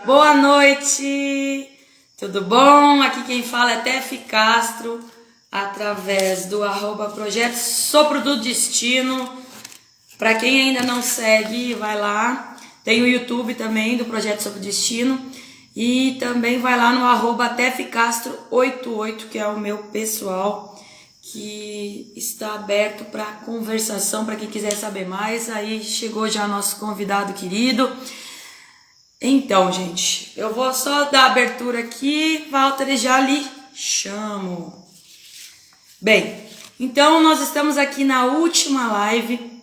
Boa noite, tudo bom? Aqui quem fala é Tefi Castro, através do @projeto Sopro do Destino. Para quem ainda não segue, vai lá. Tem o YouTube também do Projeto Sopro do Destino. E também vai lá no @tefcastro88, que é o meu pessoal, que está aberto para conversação, para quem quiser saber mais. Aí chegou já nosso convidado querido. Então, gente, eu vou só dar abertura aqui, Walter, já lhe chamo. Bem, então nós estamos aqui na última live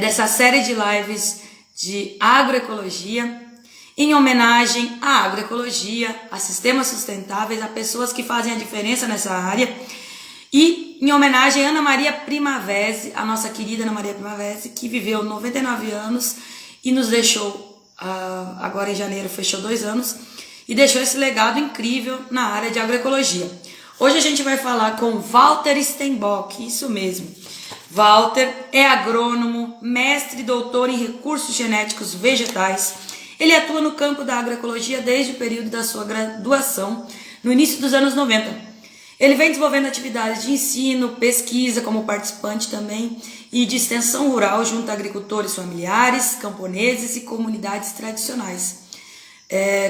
dessa série de lives de agroecologia, em homenagem à agroecologia, a sistemas sustentáveis, a pessoas que fazem a diferença nessa área, e em homenagem a Ana Maria Primavesi, a nossa querida Ana Maria Primavesi, que viveu 99 anos e nos deixou agora em janeiro fechou 2 anos, e deixou esse legado incrível na área de agroecologia. Hoje a gente vai falar com Walter Steinbock, isso mesmo. Walter é agrônomo, mestre e doutor em recursos genéticos vegetais. Ele atua no campo da agroecologia desde o período da sua graduação, no início dos anos 90. Ele vem desenvolvendo atividades de ensino, pesquisa como participante também e de extensão rural junto a agricultores familiares, camponeses e comunidades tradicionais,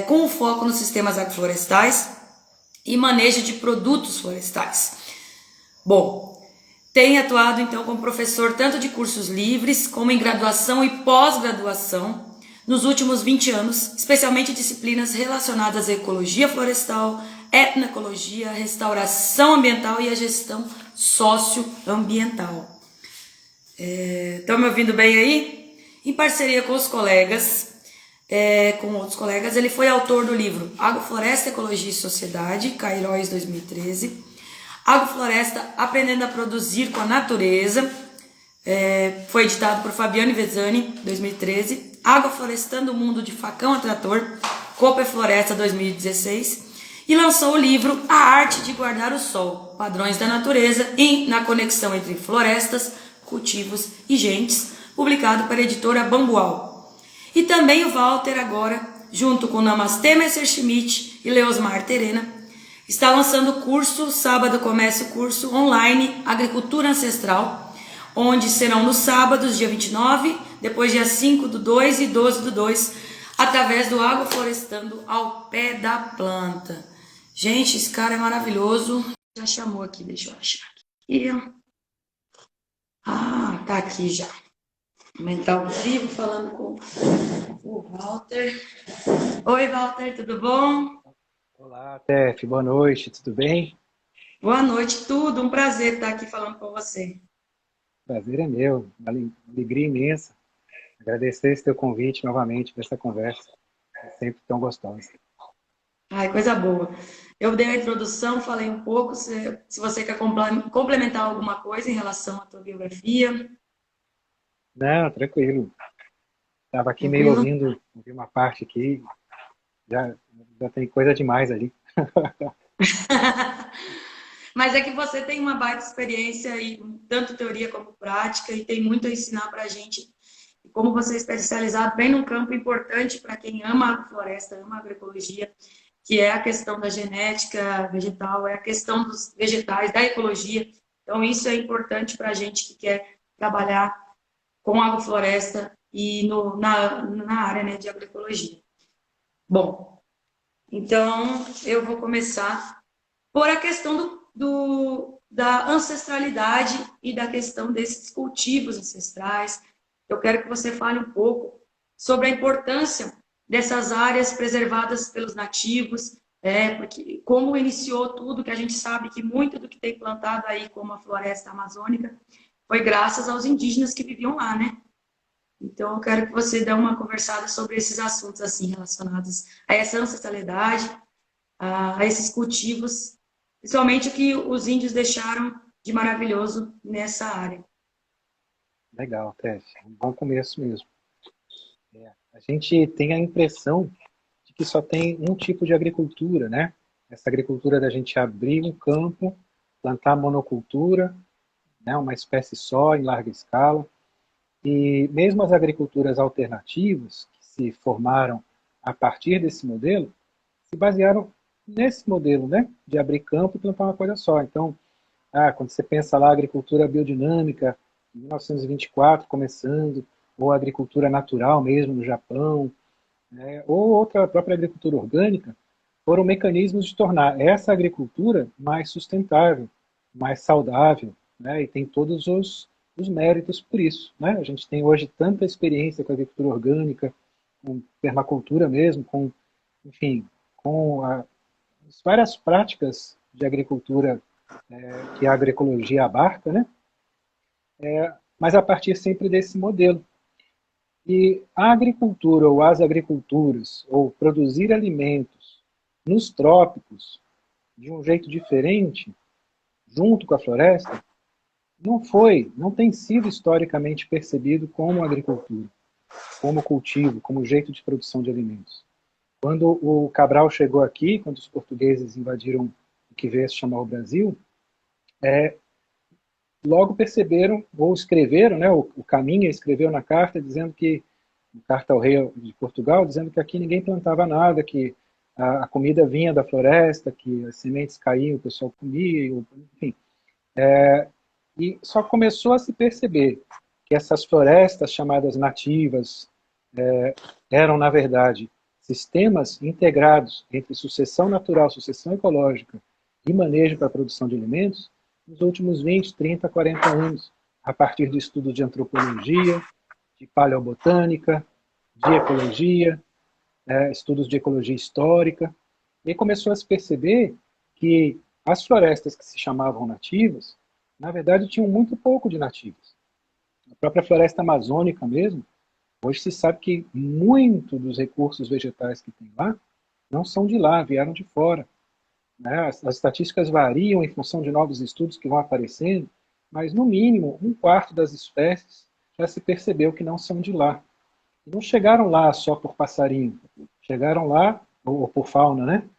com foco nos sistemas agroflorestais e manejo de produtos florestais. Bom, tem atuado então como professor tanto de cursos livres como em graduação e pós-graduação nos últimos 20 anos, especialmente disciplinas relacionadas à ecologia florestal, etnoecologia, restauração ambiental e a gestão socioambiental. Estão me ouvindo bem aí? Em parceria com os colegas, com outros colegas, ele foi autor do livro Agrofloresta, Ecologia e Sociedade, Cairóis 2013, Agrofloresta, Aprendendo a Produzir com a Natureza, foi editado por Fabiane Vesani, 2013, Agroflorestando o Mundo de Facão a Trator, Copa e Floresta 2016, e lançou o livro A Arte de Guardar o Sol, Padrões da Natureza na conexão entre florestas, cultivos e gentes, publicado pela editora Bambual. E também o Walter agora, junto com Namastê Messerschmitt e Leosmar Terena, está lançando o curso, sábado começa o curso online Agricultura Ancestral, onde serão nos sábados, dia 29, depois dia 5/2 e 12/2, através do Agroflorestando ao Pé da Planta. Gente, esse cara é maravilhoso. Já chamou aqui, deixa eu achar aqui. Tá aqui já. Aumentar o vivo falando com o Walter. Oi, Walter, tudo bom? Olá, Tef, boa noite, tudo bem? Boa noite, tudo. Um prazer estar aqui falando com você. Prazer é meu, uma alegria imensa. Agradecer esse teu convite novamente para essa conversa, é sempre tão gostosa. Ai, coisa boa. Eu dei a introdução, falei um pouco. Se você quer complementar alguma coisa em relação à tua biografia, Não, tranquilo. Estava aqui meio tranquilo? ouvi uma parte aqui, já, já tem coisa demais ali. Mas é que você tem uma baita experiência e tanto teoria como prática e tem muito a ensinar para a gente. E como você é especializado bem num campo importante para quem ama a floresta, ama a agroecologia, que é a questão da genética vegetal, é a questão dos vegetais, da ecologia. Então, isso é importante para a gente que quer trabalhar com agrofloresta e na área, né, de agroecologia. Bom, então eu vou começar por a questão da ancestralidade e da questão desses cultivos ancestrais. Eu quero que você fale um pouco sobre a importância dessas áreas preservadas pelos nativos, porque como iniciou tudo, que a gente sabe que muito do que tem plantado aí, como a floresta amazônica, foi graças aos indígenas que viviam lá, né? Então, eu quero que você dê uma conversada sobre esses assuntos assim relacionados a essa ancestralidade, a esses cultivos, principalmente o que os índios deixaram de maravilhoso nessa área. Legal, Tef, um bom começo mesmo. A gente tem a impressão de que só tem um tipo de agricultura, né? Essa agricultura da gente abrir um campo, plantar monocultura, né? Uma espécie só em larga escala. E mesmo as agriculturas alternativas, que se formaram a partir desse modelo, se basearam nesse modelo, né, de abrir campo e plantar uma coisa só. Então, quando você pensa lá agricultura biodinâmica, em 1924 começando, ou agricultura natural mesmo no Japão, né, ou outra própria agricultura orgânica, foram mecanismos de tornar essa agricultura mais sustentável, mais saudável, né, e tem todos os méritos por isso. Né? A gente tem hoje tanta experiência com a agricultura orgânica, com permacultura mesmo, com, enfim, com as várias práticas de agricultura que a agroecologia abarca, né? Mas a partir sempre desse modelo. E a agricultura ou as agriculturas, ou produzir alimentos nos trópicos de um jeito diferente, junto com a floresta, não tem sido historicamente percebido como agricultura, como cultivo, como jeito de produção de alimentos. Quando o Cabral chegou aqui, quando os portugueses invadiram o que veio a se chamar o Brasil, logo perceberam, ou escreveram, né, o Caminha escreveu na carta, dizendo que, carta ao rei de Portugal, dizendo que aqui ninguém plantava nada, que a comida vinha da floresta, que as sementes caíam, o pessoal comia, enfim. E só começou a se perceber que essas florestas chamadas nativas eram, na verdade, sistemas integrados entre sucessão natural, sucessão ecológica e manejo para a produção de alimentos nos últimos 20, 30, 40 anos, a partir de estudos de antropologia, de paleobotânica, de ecologia, estudos de ecologia histórica, e começou a se perceber que as florestas que se chamavam nativas, na verdade, tinham muito pouco de nativas. A própria floresta amazônica mesmo, hoje se sabe que muito dos recursos vegetais que tem lá não são de lá, vieram de fora. Né? As estatísticas variam em função de novos estudos que vão aparecendo, mas no mínimo 1/4 das espécies já se percebeu que não são de lá. E não chegaram lá só por passarinho, chegaram lá, ou por fauna, né?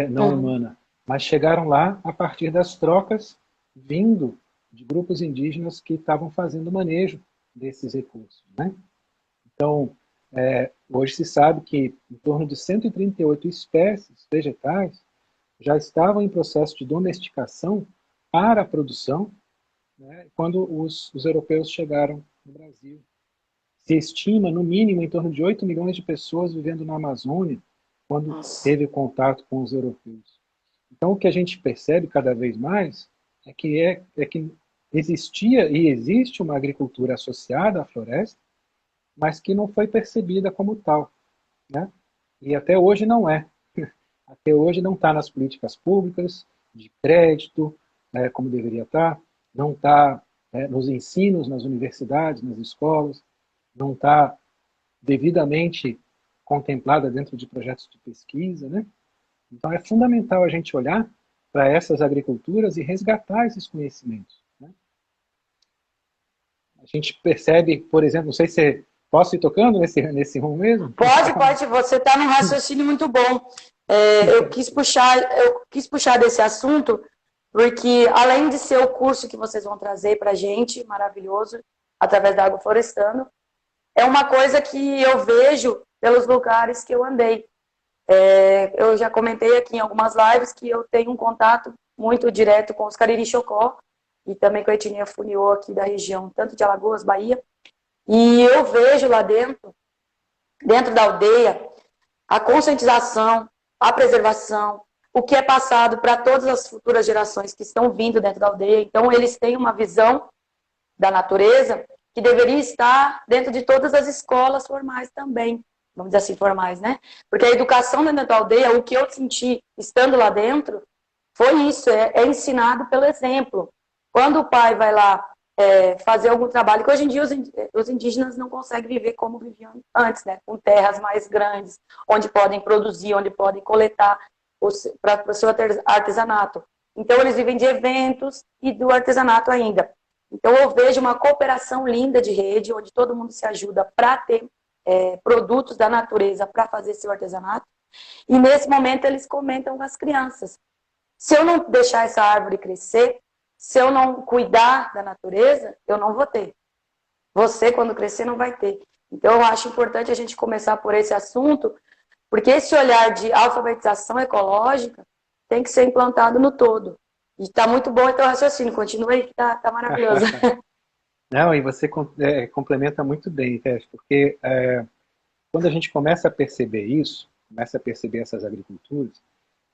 Não humana, mas chegaram lá a partir das trocas vindo de grupos indígenas que estavam fazendo manejo desses recursos. Né? Então, hoje se sabe que em torno de 138 espécies vegetais já estavam em processo de domesticação para a produção, né, quando os europeus chegaram no Brasil. Se estima, no mínimo, em torno de 8 milhões de pessoas vivendo na Amazônia quando teve contato com os europeus. Então, o que a gente percebe cada vez mais é que existia e existe uma agricultura associada à floresta, mas que não foi percebida como tal. Né? E até hoje não é. Até hoje não está nas políticas públicas, de crédito, como deveria estar, não está nos ensinos, nas universidades, nas escolas, não está devidamente contemplada dentro de projetos de pesquisa. Né? Então é fundamental a gente olhar para essas agriculturas e resgatar esses conhecimentos. Né? A gente percebe, por exemplo, não sei se posso ir tocando nesse rumo mesmo? Pode, você está num raciocínio muito bom. Eu quis puxar desse assunto, porque além de ser o curso que vocês vão trazer para a gente, maravilhoso, através da Agroflorestando, é uma coisa que eu vejo pelos lugares que eu andei. Eu já comentei aqui em algumas lives que eu tenho um contato muito direto com os Cariri Chocó e também com a etnia Funiô aqui da região, tanto de Alagoas, Bahia, e eu vejo lá dentro da aldeia, a conscientização, a preservação, o que é passado para todas as futuras gerações que estão vindo dentro da aldeia. Então, eles têm uma visão da natureza que deveria estar dentro de todas as escolas formais também, vamos dizer assim, formais, né? Porque a educação dentro da aldeia, o que eu senti estando lá dentro, foi isso, é ensinado pelo exemplo. Quando o pai vai lá fazer algum trabalho, que hoje em dia os indígenas não conseguem viver como viviam antes, né? Com terras mais grandes, onde podem produzir, onde podem coletar para o seu artesanato. Então, eles vivem de eventos e do artesanato ainda. Então, eu vejo uma cooperação linda de rede, onde todo mundo se ajuda para ter produtos da natureza para fazer seu artesanato. E, nesse momento, eles comentam com as crianças. Se eu não deixar essa árvore crescer, se eu não cuidar da natureza, eu não vou ter. Você, quando crescer, não vai ter. Então, eu acho importante a gente começar por esse assunto, Porque esse olhar de alfabetização ecológica tem que ser implantado no todo. E está muito bom o teu raciocínio, continua aí que tá maravilhoso. Não, e você complementa muito bem, Tess, porque quando a gente começa a perceber isso, começa a perceber essas agriculturas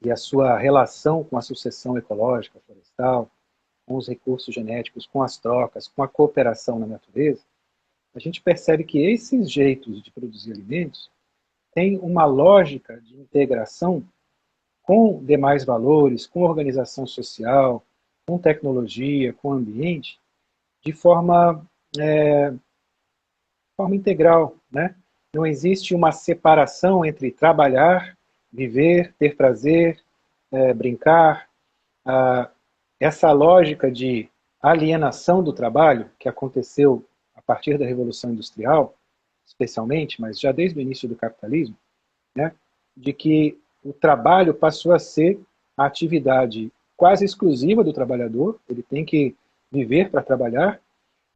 e a sua relação com a sucessão ecológica florestal, com os recursos genéticos, com as trocas, com a cooperação na natureza, a gente percebe que esses jeitos de produzir alimentos têm uma lógica de integração com demais valores, com organização social, com tecnologia, com ambiente, de forma integral, né? Não existe uma separação entre trabalhar, viver, ter prazer, brincar. Essa lógica de alienação do trabalho, que aconteceu a partir da Revolução Industrial, especialmente, mas já desde o início do capitalismo, né? De que o trabalho passou a ser a atividade quase exclusiva do trabalhador, ele tem que viver para trabalhar,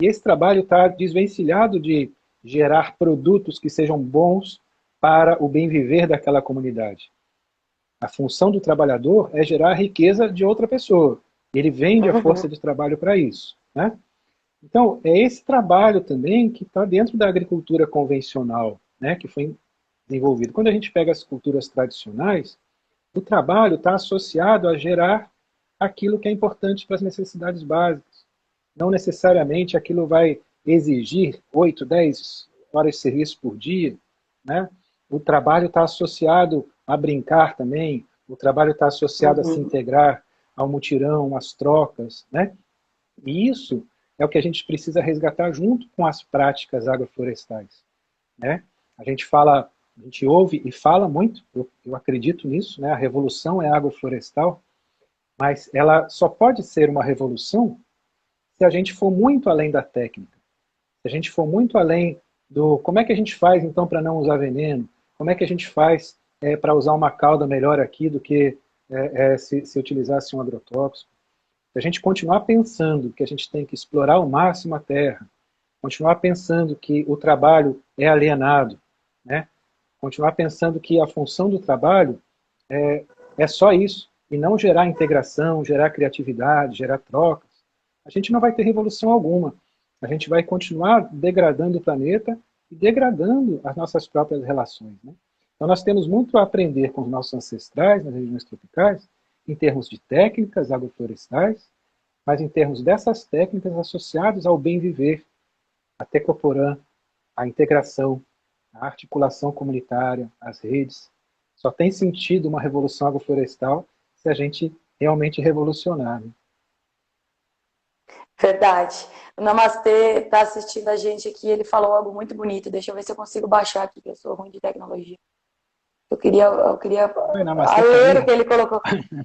e esse trabalho está desvencilhado de gerar produtos que sejam bons para o bem viver daquela comunidade. A função do trabalhador é gerar a riqueza de outra pessoa. Ele vende a força de trabalho para isso, né? Então, é esse trabalho também que está dentro da agricultura convencional, né, que foi desenvolvido. Quando a gente pega as culturas tradicionais, o trabalho está associado a gerar aquilo que é importante para as necessidades básicas. Não necessariamente aquilo vai exigir 8, 10 horas de serviço por dia, né? O trabalho está associado a brincar também, o trabalho está associado a se integrar ao mutirão, às trocas, né? E isso é o que a gente precisa resgatar junto com as práticas agroflorestais, né? A gente ouve e fala muito, eu acredito nisso, né? A revolução é agroflorestal, mas ela só pode ser uma revolução se a gente for muito além da técnica, se a gente for muito além do como é que a gente faz então para não usar veneno, como é que a gente faz para usar uma cauda melhor aqui do que se utilizasse um agrotóxico. Se a gente continuar pensando que a gente tem que explorar ao máximo a terra, continuar pensando que o trabalho é alienado, né? Continuar pensando que a função do trabalho é só isso, e não gerar integração, gerar criatividade, gerar trocas, a gente não vai ter revolução alguma. A gente vai continuar degradando o planeta e degradando as nossas próprias relações, né? Então nós temos muito a aprender com os nossos ancestrais nas regiões tropicais, em termos de técnicas agroflorestais, mas em termos dessas técnicas associadas ao bem viver, a tecoporã, a integração, a articulação comunitária, as redes. Só tem sentido uma revolução agroflorestal se a gente realmente revolucionar, né? Verdade. O Namastê está assistindo a gente aqui, ele falou algo muito bonito. Deixa eu ver se eu consigo baixar aqui, que eu sou ruim de tecnologia. Eu queria Namastê, ler o que ele colocou.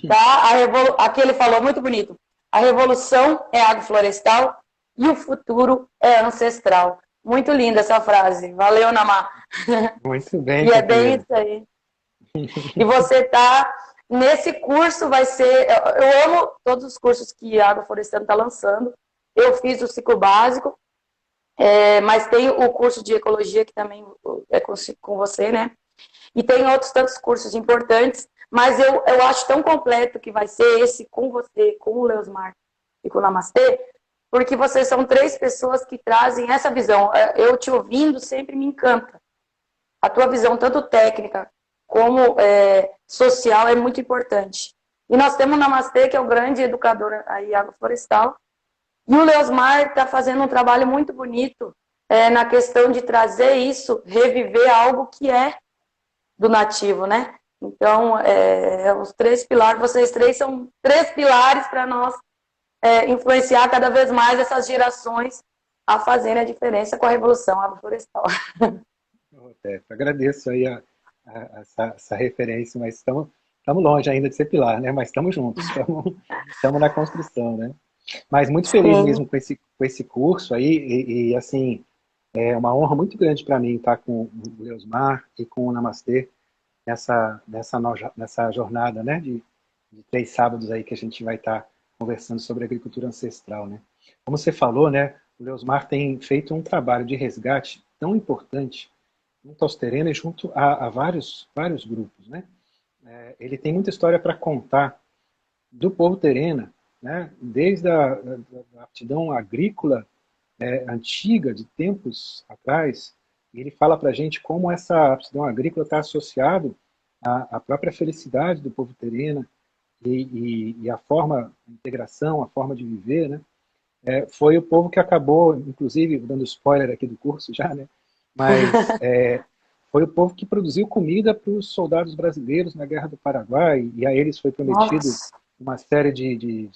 Tá? Aqui ele falou muito bonito. A revolução é agroflorestal e o futuro é ancestral. Muito linda essa frase. Valeu, Namá. Muito bem, E é bem companheiro. isso aí. E você tá nesse curso, vai ser... Eu amo todos os cursos que a Agroflorestano está lançando. Eu fiz o ciclo básico, mas tem o curso de ecologia que também é com você, né? E tem outros tantos cursos importantes, mas eu acho tão completo que vai ser esse com você, com o Leosmar e com o Namastê, porque vocês são três pessoas que trazem essa visão. Eu te ouvindo sempre me encanta. A tua visão, tanto técnica como social, é muito importante. E nós temos o Namastê, que é o grande educador aí agroflorestal, e o Leosmar está fazendo um trabalho muito bonito na questão de trazer isso, reviver algo que é do nativo, né? Então, os três pilares, vocês três são três pilares para nós influenciar cada vez mais essas gerações a fazerem a diferença com a revolução agroflorestal. Agradeço aí essa referência, mas estamos longe ainda de ser pilar, né? Mas estamos juntos, estamos na construção, né? Mas muito feliz Sim. mesmo com esse curso aí, e assim, é uma honra muito grande para mim estar com o Leosmar e com o Namastê nessa jornada, né, de 3 sábados aí que a gente vai estar conversando sobre agricultura ancestral, né? Como você falou, né, o Leosmar tem feito um trabalho de resgate tão importante junto aos Terena e junto a vários grupos, né? Ele tem muita história para contar do povo Terena, né? Desde a aptidão agrícola antiga, de tempos atrás. Ele fala para a gente como essa aptidão agrícola está associado à própria felicidade do povo Terena e a forma, a integração, a forma de viver, né? Foi o povo que acabou, inclusive, dando spoiler aqui do curso já, né? Mas foi o povo que produziu comida para os soldados brasileiros na Guerra do Paraguai, e a eles foi prometido Nossa. uma série de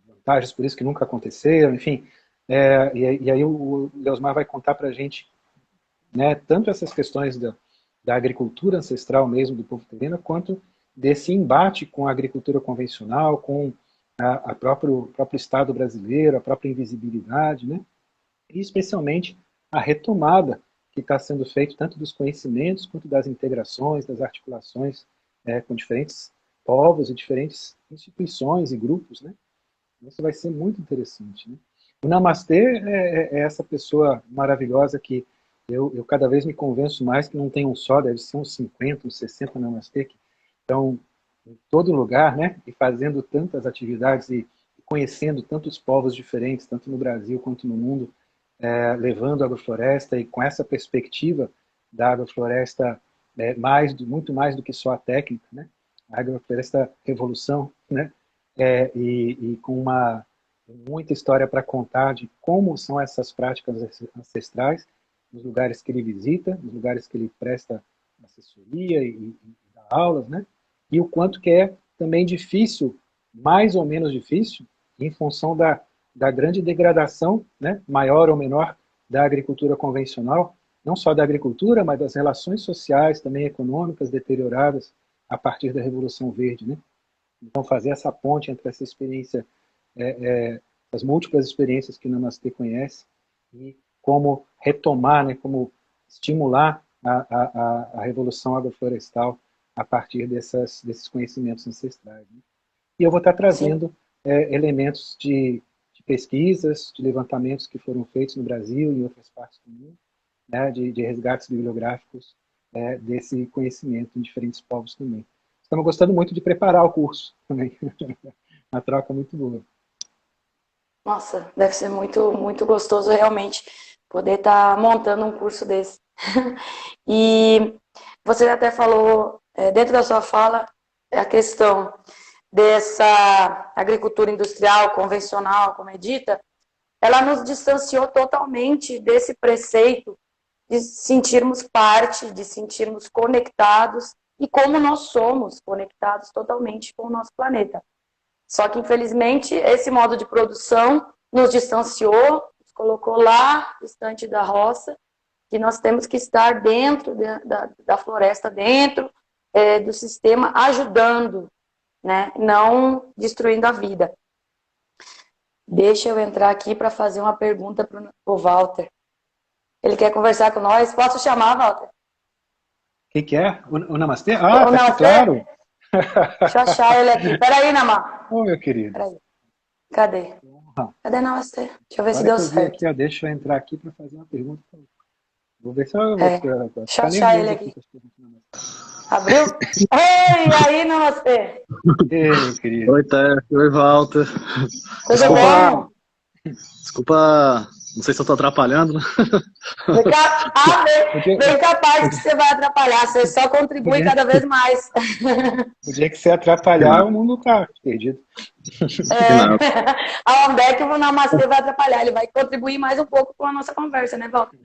vantagens, por isso que nunca aconteceram, enfim. E aí o Leosmar vai contar para a gente, né, tanto essas questões da agricultura ancestral mesmo do povo terena, quanto desse embate com a agricultura convencional, com o próprio Estado brasileiro, a própria invisibilidade, né? E especialmente a retomada que está sendo feita tanto dos conhecimentos quanto das integrações, das articulações com diferentes povos e diferentes instituições e grupos, né? Isso vai ser muito interessante, né? O Namastê é essa pessoa maravilhosa que eu cada vez me convenço mais que não tem um só, deve ser uns 50, uns 60 Namastê que estão em todo lugar, né? E fazendo tantas atividades e conhecendo tantos povos diferentes, tanto no Brasil quanto no mundo, levando a agrofloresta e com essa perspectiva da agrofloresta muito mais do que só a técnica, né? A agrofloresta revolução, né? E com muita história para contar de como são essas práticas ancestrais nos lugares que ele visita, nos lugares que ele presta assessoria e dá aulas, né? E o quanto que é também difícil, mais ou menos difícil, em função da grande degradação, né, maior ou menor, da agricultura convencional, não só da agricultura, mas das relações sociais, também econômicas, deterioradas a partir da Revolução Verde, né? Então, fazer essa ponte entre essa experiência, as múltiplas experiências que o Namastê conhece, e como retomar, né, como estimular a revolução agroflorestal a partir desses conhecimentos ancestrais, né? E eu vou estar trazendo elementos de pesquisas, de levantamentos que foram feitos no Brasil e em outras partes do mundo, né, de resgates bibliográficos desse conhecimento em diferentes povos também. Estamos gostando muito de preparar o curso também. Uma troca muito boa. Nossa, deve ser muito, muito gostoso realmente poder estar montando um curso desse. E você até falou, dentro da sua fala, a questão dessa agricultura industrial, convencional, como é dita, ela nos distanciou totalmente desse preceito de sentirmos parte, de sentirmos conectados, e como nós somos conectados totalmente com o nosso planeta. Só que, infelizmente, esse modo de produção nos distanciou, nos colocou lá, distante da roça, que nós temos que estar dentro da floresta, dentro do sistema, ajudando, né? Não destruindo a vida. Deixa eu entrar aqui para fazer uma pergunta para o Walter. Ele quer conversar com nós. Posso chamar, Walter? O que é? O Namastê? Ah, o tá aqui, claro. Deixa eu achar ele aqui. Peraí, Namá. Ô, meu querido. Peraí. Cadê? Cadê Namastê? Deixa eu ver se deu certo. Aqui, ó, deixa eu entrar aqui para fazer uma pergunta. Vou ver se eu vou deixa eu achar ele aqui. Abriu? Oi, e aí, Namastê? Ei, meu querido. Oi, Té. Oi, Walter. Tudo bom? Desculpa, não sei se eu tô atrapalhando, né? Bem capaz que você vai atrapalhar, você só contribui cada vez mais. O dia que você atrapalhar, o mundo tá perdido. Aonde é que o Namastê vai atrapalhar? Ele vai contribuir mais um pouco com a nossa conversa, né, Walter?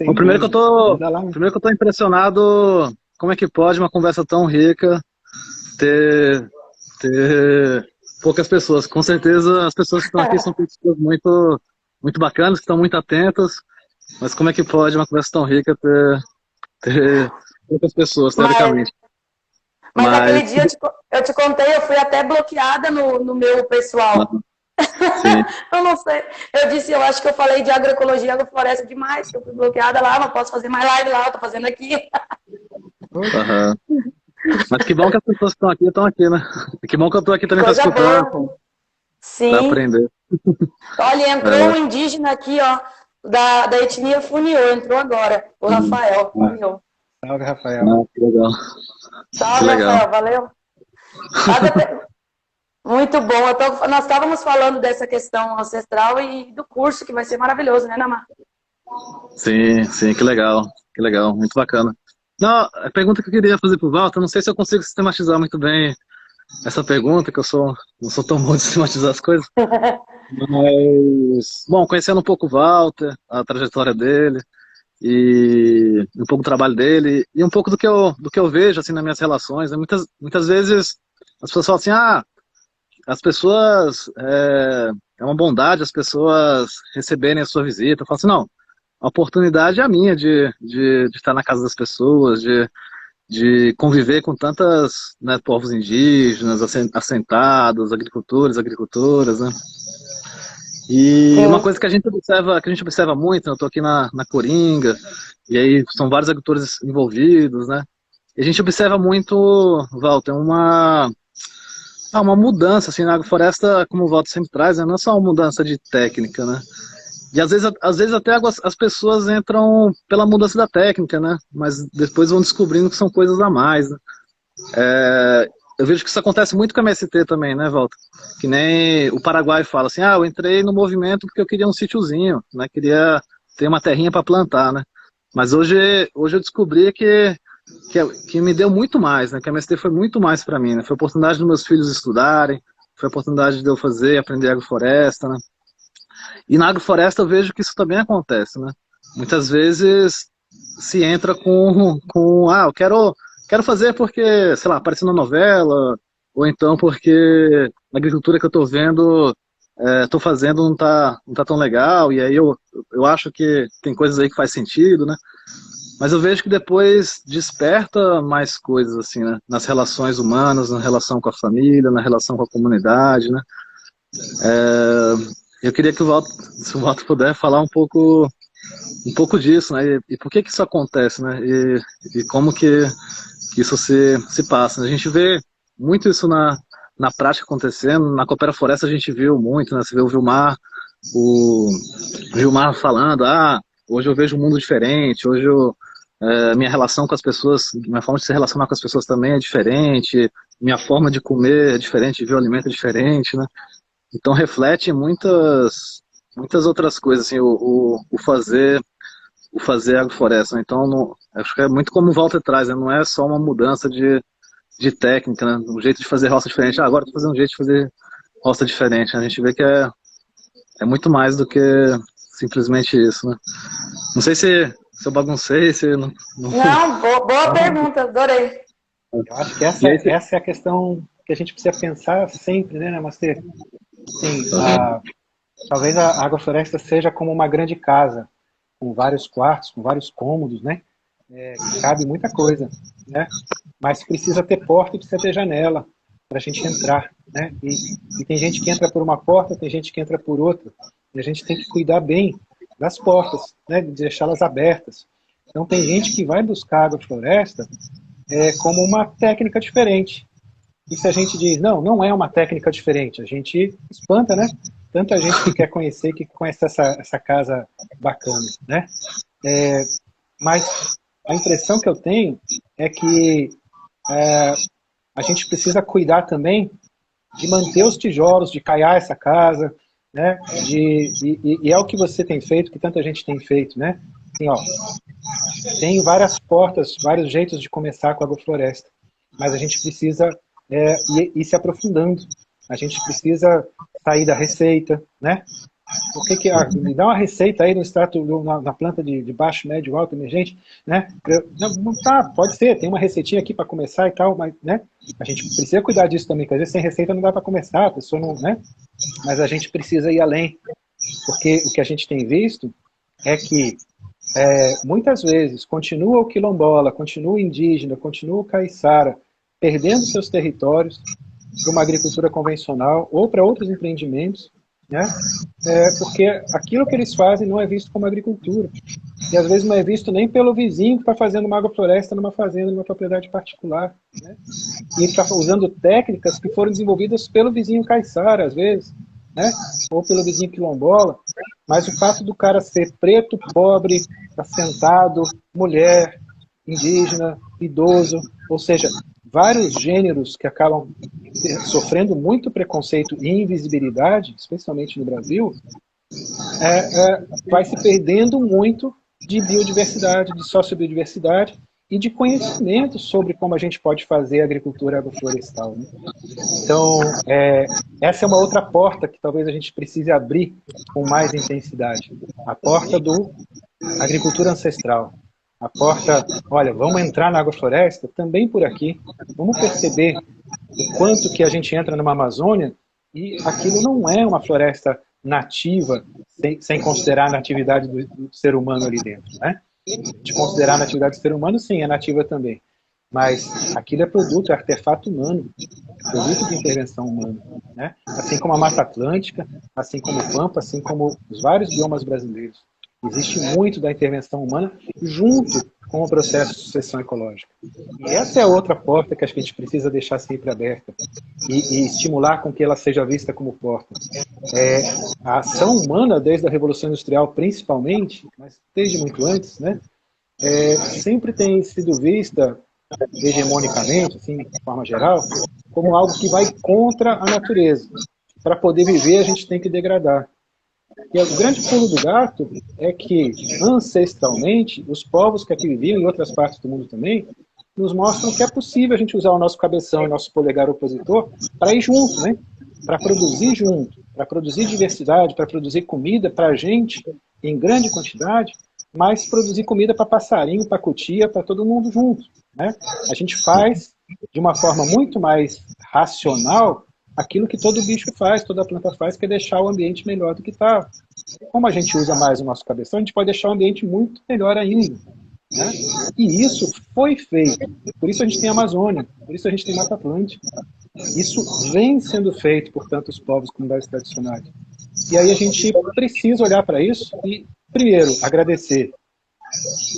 Bom, primeiro que eu tô impressionado, como é que pode uma conversa tão rica ter poucas pessoas. Com certeza as pessoas que estão aqui são pessoas muito, muito bacanas, que estão muito atentas, mas como é que pode uma conversa tão rica ter poucas pessoas, teoricamente? Mas naquele dia eu te contei, eu fui até bloqueada no meu pessoal. Sim. Eu não sei. Eu disse, eu acho que eu falei de agroecologia e agrofloresta demais, que eu fui bloqueada lá, não posso fazer mais live lá, eu tô fazendo aqui. Uhum. Mas que bom que as pessoas que estão aqui, né? Que bom que eu tô aqui também para escutar, Sim. para aprender. Olha, entrou um indígena aqui, ó. da etnia Funiô, entrou agora, o Rafael Funiô. Salve, Rafael. Que legal. Salve, Que legal. Rafael, valeu. Muito bom. Nós estávamos falando dessa questão ancestral e do curso, que vai ser maravilhoso, né, Namar? Sim, que legal. Que legal, muito bacana. Não, a pergunta que eu queria fazer pro Walter, não sei se eu consigo sistematizar muito bem essa pergunta, que não sou tão bom de sistematizar as coisas. Mas, bom, conhecendo um pouco o Walter, a trajetória dele, e um pouco do trabalho dele, e um pouco do que eu vejo, assim, nas minhas relações, né? Muitas vezes as pessoas falam assim, as pessoas, é uma bondade as pessoas receberem a sua visita. Eu falo assim, não, a oportunidade é a minha de estar na casa das pessoas, de conviver com tantas, né, povos indígenas, assentados, agricultores, agricultoras, né? E uma coisa que a gente observa muito, né, eu estou aqui na Coringa, e aí são vários agricultores envolvidos, né? E a gente observa muito, Walter, uma mudança, assim, na agrofloresta, como o Walter sempre traz, né, não é só uma mudança de técnica, né? E às vezes até as pessoas entram pela mudança da técnica, né? Mas depois vão descobrindo que são coisas a mais, né? Eu vejo que isso acontece muito com a MST também, né, Walter? Que nem o Paraguai fala assim, eu entrei no movimento porque eu queria um sítiozinho, né? Queria ter uma terrinha para plantar, né? Mas hoje eu descobri que me deu muito mais, né? Que a MST foi muito mais para mim, né? Foi a oportunidade dos meus filhos estudarem, foi a oportunidade de eu aprender agrofloresta, né? E na agrofloresta eu vejo que isso também acontece, né? Muitas vezes se entra eu quero fazer porque, sei lá, apareceu na novela, ou então porque a agricultura que eu estou vendo, estou fazendo não tá tão legal, e aí eu acho que tem coisas aí que faz sentido, né? Mas eu vejo que depois desperta mais coisas, assim, né? Nas relações humanas, na relação com a família, na relação com a comunidade, né? Eu queria que se o Walter puder falar um pouco disso, né? E por que isso acontece, né? E como que isso se passa. A gente vê muito isso na prática acontecendo. Na Coopera Floresta a gente viu muito, né? Você vê o Gilmar falando, hoje eu vejo um mundo diferente, hoje minha relação com as pessoas, minha forma de se relacionar com as pessoas também é diferente, minha forma de comer é diferente, de ver o alimento é diferente, né? Então reflete muitas outras coisas, assim, o fazer agrofloresta. Então, acho que é muito como o Walter traz, né? Não é só uma mudança de técnica, né? Um jeito de fazer roça diferente. Agora estou fazendo um jeito de fazer roça diferente. Né? A gente vê que é muito mais do que simplesmente isso, né? Não sei se eu baguncei, se não... Não, boa pergunta, adorei. Eu acho que essa é a questão que a gente precisa pensar sempre, né, Namastê? Sim, talvez a agrofloresta seja como uma grande casa, com vários quartos, com vários cômodos, né? Cabe muita coisa, né? Mas precisa ter porta e precisa ter janela para a gente entrar, né? E tem gente que entra por uma porta, tem gente que entra por outra. E a gente tem que cuidar bem das portas, né? De deixá-las abertas. Então tem gente que vai buscar agrofloresta como uma técnica diferente. E se a gente diz, não é uma técnica diferente, a gente espanta, né? Tanta gente que quer conhecer, que conhece essa casa bacana, né? Mas a impressão que eu tenho é que a gente precisa cuidar também de manter os tijolos, de caiar essa casa, né? E é o que você tem feito, que tanta gente tem feito, né? Assim, tem várias portas, vários jeitos de começar com a agrofloresta, mas a gente precisa ir se aprofundando. A gente precisa sair da receita, né? Me dá uma receita aí no extrato, na planta de baixo, médio, alto, emergente, né? Não tá, pode ser, tem uma receitinha aqui para começar e tal, mas, né? A gente precisa cuidar disso também, porque às vezes sem receita não dá para começar, a pessoa não, né? Mas a gente precisa ir além, porque o que a gente tem visto é que muitas vezes continua o quilombola, continua o indígena, continua o caiçara, perdendo seus territórios para uma agricultura convencional ou para outros empreendimentos, né? Porque aquilo que eles fazem não é visto como agricultura. E às vezes não é visto nem pelo vizinho que está fazendo uma agrofloresta numa fazenda, numa propriedade particular, né? E está usando técnicas que foram desenvolvidas pelo vizinho caiçara, às vezes, né? Ou pelo vizinho quilombola. mas o fato do cara ser preto, pobre, assentado, mulher, indígena, idoso, ou seja, vários gêneros que acabam sofrendo muito preconceito e invisibilidade, especialmente no Brasil, vai se perdendo muito de biodiversidade, de sociobiodiversidade e de conhecimento sobre como a gente pode fazer agricultura agroflorestal, né? Então, essa é uma outra porta que talvez a gente precise abrir com mais intensidade. A porta do agricultura ancestral. A porta, olha, vamos entrar na agrofloresta também por aqui. Vamos perceber o quanto que a gente entra numa Amazônia e aquilo não é uma floresta nativa, sem considerar a natividade do ser humano ali dentro, né? De considerar a natividade do ser humano, sim, é nativa também. Mas aquilo é produto, é artefato humano, é produto de intervenção humana, né? Assim como a Mata Atlântica, assim como o Pampa, assim como os vários biomas brasileiros. Existe muito da intervenção humana junto com o processo de sucessão ecológica. E essa é outra porta que acho que a gente precisa deixar sempre aberta e estimular com que ela seja vista como porta. A ação humana, desde a Revolução Industrial principalmente, mas desde muito antes, né, sempre tem sido vista hegemonicamente, assim, de forma geral, como algo que vai contra a natureza. Para poder viver, a gente tem que degradar. E o grande pulo do gato é que, ancestralmente, os povos que aqui viviam, em outras partes do mundo também, nos mostram que é possível a gente usar o nosso cabeção e o nosso polegar opositor para ir junto, né? Para produzir junto, para produzir diversidade, para produzir comida para a gente em grande quantidade, mas produzir comida para passarinho, para cutia, para todo mundo junto, né? A gente faz de uma forma muito mais racional aquilo que todo bicho faz, toda planta faz, que é deixar o ambiente melhor do que está. Como a gente usa mais o nosso cabeção, a gente pode deixar o ambiente muito melhor ainda, né? E isso foi feito. Por isso a gente tem a Amazônia, por isso a gente tem Mata Atlântica. Isso vem sendo feito por tantos povos, comunidades tradicionais. E aí a gente precisa olhar para isso e, primeiro, agradecer,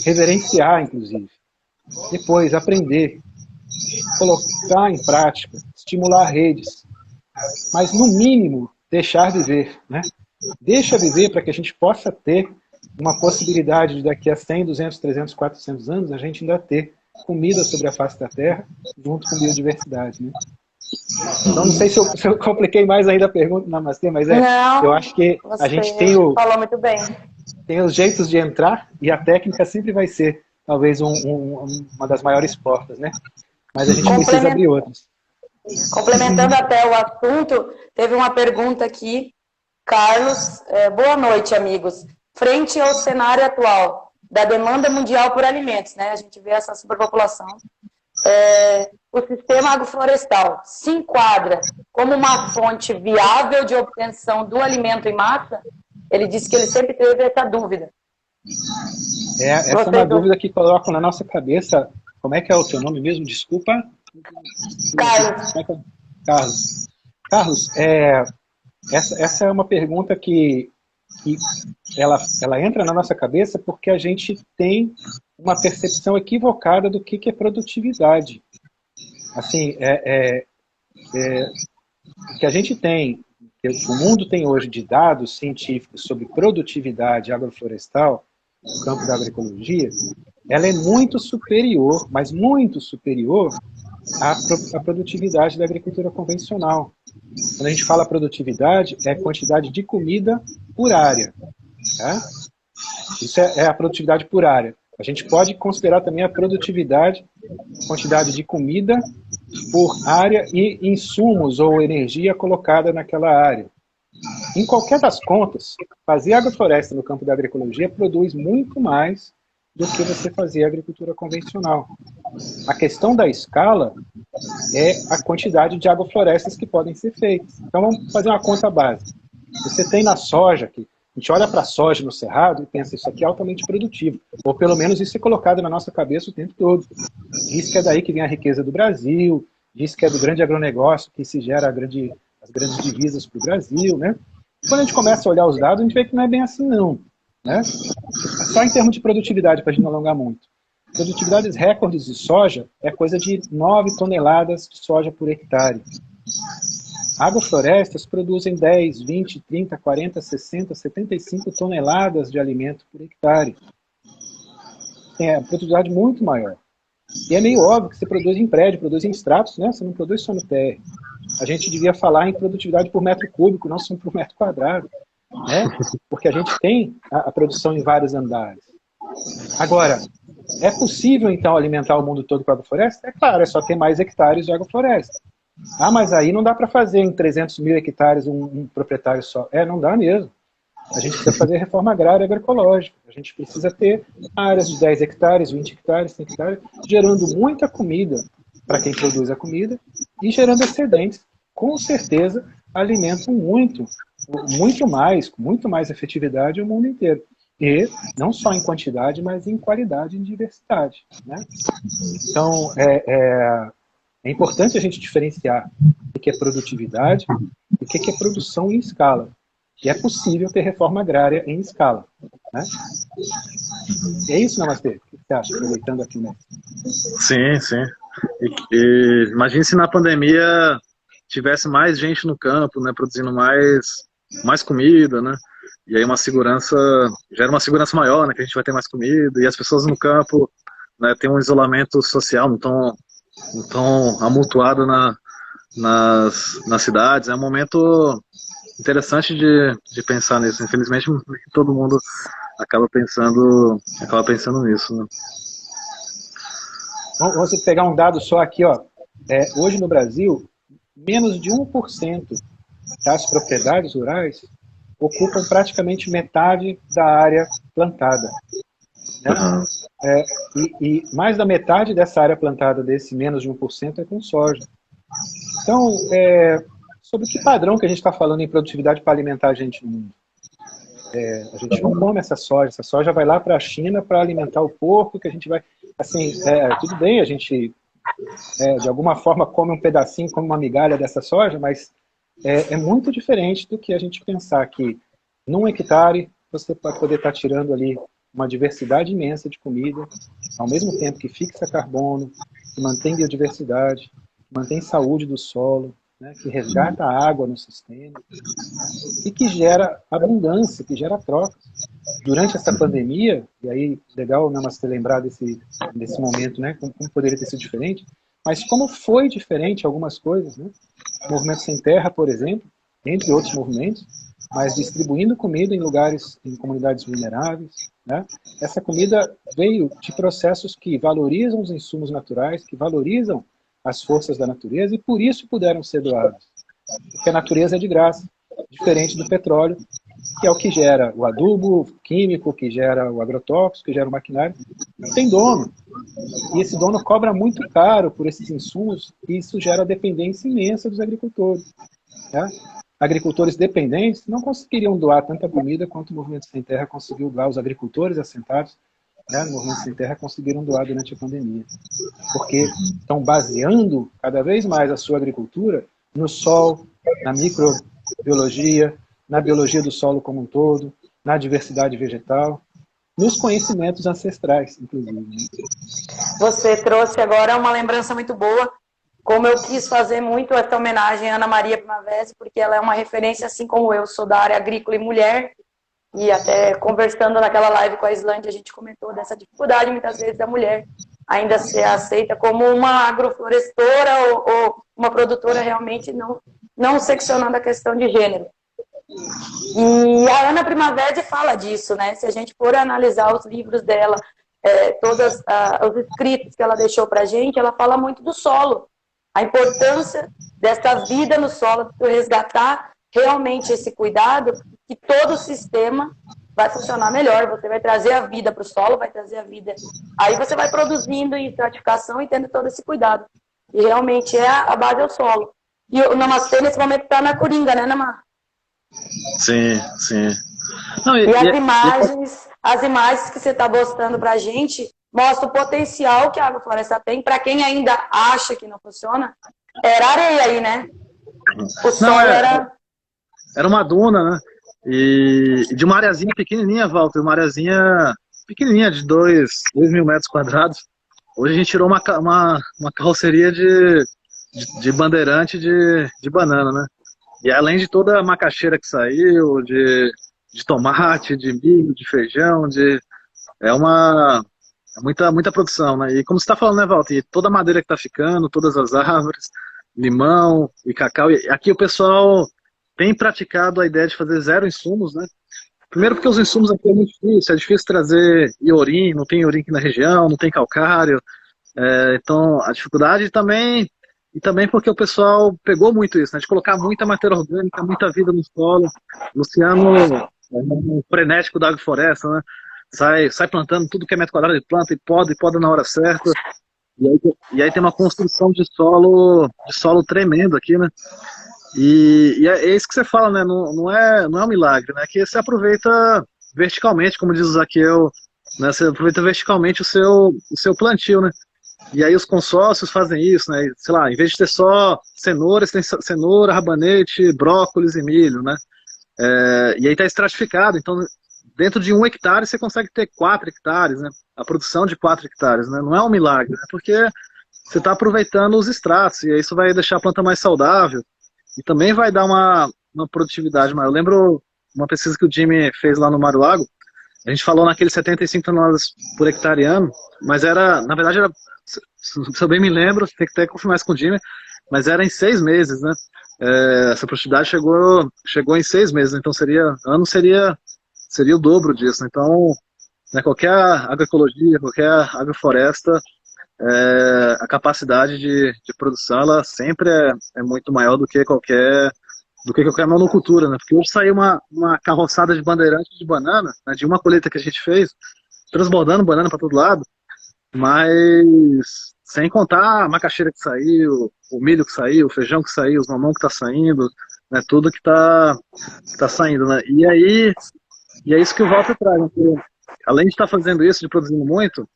reverenciar, inclusive. Depois, aprender, colocar em prática, estimular redes. Mas, no mínimo, deixar viver, né? Deixa viver para que a gente possa ter uma possibilidade de daqui a 100, 200, 300, 400 anos a gente ainda ter comida sobre a face da Terra junto com biodiversidade, né? Então, não sei se eu compliquei mais ainda a pergunta, Namastê, mas não, eu acho que a gente falou muito bem. Tem os jeitos de entrar e a técnica sempre vai ser, talvez, uma das maiores portas, né? Mas a gente precisa abrir outras. Complementando até o assunto, teve uma pergunta aqui, Carlos, boa noite, amigos. Frente ao cenário atual da demanda mundial por alimentos, né? A gente vê essa superpopulação. O sistema agroflorestal se enquadra como uma fonte viável de obtenção do alimento em massa? Ele disse que ele sempre teve essa dúvida. Essa é uma dúvida que colocam na nossa cabeça. Como é que é o teu nome mesmo? Desculpa. Carlos. Carlos, essa é uma pergunta que ela entra na nossa cabeça porque a gente tem uma percepção equivocada do que é produtividade. Assim, o que a gente tem, que o mundo tem hoje de dados científicos sobre produtividade agroflorestal, no campo da agroecologia, ela é muito superior, mas muito superior à produtividade da agricultura convencional. Quando a gente fala produtividade, é a quantidade de comida por área. Tá? Isso é a produtividade por área. A gente pode considerar também a produtividade, quantidade de comida por área e insumos ou energia colocada naquela área. Em qualquer das contas, fazer agrofloresta no campo da agroecologia produz muito mais do que você fazer agricultura convencional. A questão da escala é a quantidade de agroflorestas que podem ser feitas. Então vamos fazer uma conta básica. Você tem na soja, que a gente olha para a soja no cerrado e pensa, isso aqui é altamente produtivo. Ou pelo menos isso é colocado na nossa cabeça o tempo todo. Diz que é daí que vem a riqueza do Brasil, diz que é do grande agronegócio que se gera as grandes divisas para o Brasil, né? Quando a gente começa a olhar os dados, a gente vê que não é bem assim não, né? Só em termos de produtividade, para a gente não alongar muito. Produtividades recordes de soja é coisa de 9 toneladas de soja por hectare. Agroflorestas produzem 10, 20, 30, 40, 60, 75 toneladas de alimento por hectare. Tem a produtividade muito maior. E é meio óbvio que você produz em prédio, produz em estratos, né? Você não produz só no térreo. A gente devia falar em produtividade por metro cúbico, não só por metro quadrado, né? Porque a gente tem a produção em vários andares. Agora, é possível, então, alimentar o mundo todo com agrofloresta? É claro, é só ter mais hectares de agrofloresta. Ah, mas aí não dá para fazer em 300 mil hectares um proprietário só. Não dá mesmo. A gente precisa fazer reforma agrária e agroecológica. A gente precisa ter áreas de 10 hectares, 20 hectares, 100 hectares, gerando muita comida para quem produz a comida e gerando excedentes. Com certeza, alimentam muito mais efetividade o mundo inteiro. E não só em quantidade, mas em qualidade e em diversidade, né? Então, é importante a gente diferenciar o que é produtividade e o que é produção em escala. E é possível ter reforma agrária em escala, né? E é isso, Namastê? O que você acha, aproveitando aqui, né? Sim, sim. Imagine se na pandemia tivesse mais gente no campo, né, produzindo mais comida, né? E aí gera uma segurança maior, né, que a gente vai ter mais comida, e as pessoas no campo, né, têm um isolamento social, não estão amontoadas nas cidades. É um momento interessante de pensar nisso. Infelizmente, todo mundo acaba pensando nisso, né? Vamos pegar um dado só aqui, ó. Hoje no Brasil, menos de 1% das propriedades rurais ocupam praticamente metade da área plantada, né? E mais da metade dessa área plantada, desse menos de 1%, é com soja. Então, sobre que padrão que a gente está falando em produtividade para alimentar a gente no mundo? A gente não come essa soja vai lá para a China para alimentar o porco, que a gente vai... Assim, tudo bem, a gente de alguma forma come um pedacinho, come uma migalha dessa soja, mas é muito diferente do que a gente pensar que num hectare você pode poder estar tirando ali uma diversidade imensa de comida, ao mesmo tempo que fixa carbono, que mantém biodiversidade, mantém saúde do solo, né, que resgata a água no sistema, né, e que gera abundância, que gera trocas. Durante essa pandemia, e aí legal, né, mas ter lembrado desse momento, né, como poderia ter sido diferente, mas como foi diferente algumas coisas, né? O Movimento Sem Terra, por exemplo, entre outros movimentos, mas distribuindo comida em lugares, em comunidades vulneráveis, né? Essa comida veio de processos que valorizam os insumos naturais, que valorizam as forças da natureza e por isso puderam ser doados. Porque a natureza é de graça, diferente do petróleo, que é o que gera o adubo químico, que gera o agrotóxico, que gera o maquinário. Não tem dono. E esse dono cobra muito caro por esses insumos e isso gera dependência imensa dos agricultores. Tá? Agricultores dependentes não conseguiriam doar tanta comida quanto o Movimento Sem Terra conseguiu doar. Os agricultores assentados, né, no Movimento Sem Terra conseguiram doar durante a pandemia. Porque estão baseando cada vez mais a sua agricultura no sol, na microbiologia, na biologia do solo como um todo, na diversidade vegetal, nos conhecimentos ancestrais, inclusive. Você trouxe agora uma lembrança muito boa, como eu quis fazer muito essa homenagem à Ana Maria Primavera, porque ela é uma referência, assim como eu sou da área agrícola e mulher, e até conversando naquela live com a Islândia, a gente comentou dessa dificuldade, muitas vezes, da mulher ainda ser aceita como uma agroflorestora ou uma produtora realmente não seccionando a questão de gênero. E a Ana Primavera fala disso, né? Se a gente for analisar os livros dela, todos os escritos que ela deixou para a gente, ela fala muito do solo, a importância dessa vida no solo, de resgatar realmente esse cuidado, que todo o sistema vai funcionar melhor, você vai trazer a vida para o solo, vai trazer a vida, aí você vai produzindo em estratificação e tendo todo esse cuidado, e realmente a base é o solo. E o Namastê nesse momento está na Coringa, né, Namá? Sim, sim. Não, e as imagens que você está mostrando para a gente mostram o potencial que a agrofloresta tem. Para quem ainda acha que não funciona, era areia aí, né? O solo era uma duna, né? E de uma areazinha pequenininha, Walter, uma areazinha pequenininha de 2 mil metros quadrados. Hoje a gente tirou uma carroceria de bandeirante de banana, né? E além de toda a macaxeira que saiu, de tomate, de milho, de feijão, é uma muita produção, né? E como você está falando, né, Walter? E toda a madeira que está ficando, todas as árvores, limão e cacau. E aqui o pessoal tem praticado a ideia de fazer zero insumos, né? Primeiro porque os insumos aqui é difícil trazer iorim, não tem iorim aqui na região, não tem calcário, então a dificuldade também, e também porque o pessoal pegou muito isso, né, de colocar muita matéria orgânica, muita vida no solo. Luciano é um frenético da agrofloresta, né, sai plantando tudo que é metro quadrado de planta e poda na hora certa, e aí tem uma construção de solo tremendo aqui, né. E é isso que você fala, né? Não é um milagre, né? Que você aproveita verticalmente, como diz o Zaqueu, né? Você aproveita verticalmente o seu plantio, né? E aí os consórcios fazem isso, né? Sei lá, em vez de ter só cenouras, tem cenoura, rabanete, brócolis e milho, né? E aí está estratificado, então dentro de 1 hectare você consegue ter 4 hectares, né? A produção de 4 hectares, né? Não é um milagre, né? Porque você está aproveitando os estratos, e aí isso vai deixar a planta mais saudável. E também vai dar uma produtividade maior. Eu lembro uma pesquisa que o Jimmy fez lá no Mário Lago. A gente falou naqueles 75 toneladas por hectare ano, mas na verdade, se eu bem me lembro, tem que até confirmar isso com o Jimmy, mas era em 6 meses, né? Essa produtividade chegou em 6 meses, então seria o dobro disso. Então, né, qualquer agroecologia, qualquer agrofloresta, a capacidade de produção ela sempre é muito maior do que qualquer monocultura, né? Porque hoje saiu uma carroçada de bandeirantes de banana, né, de uma colheita que a gente fez, transbordando banana para todo lado, mas sem contar a macaxeira que saiu, o milho que saiu, o feijão que saiu, os mamão que está saindo, né, tudo que tá saindo, né? E é isso que o Walter traz, né? Além de estar fazendo isso, de produzindo muito,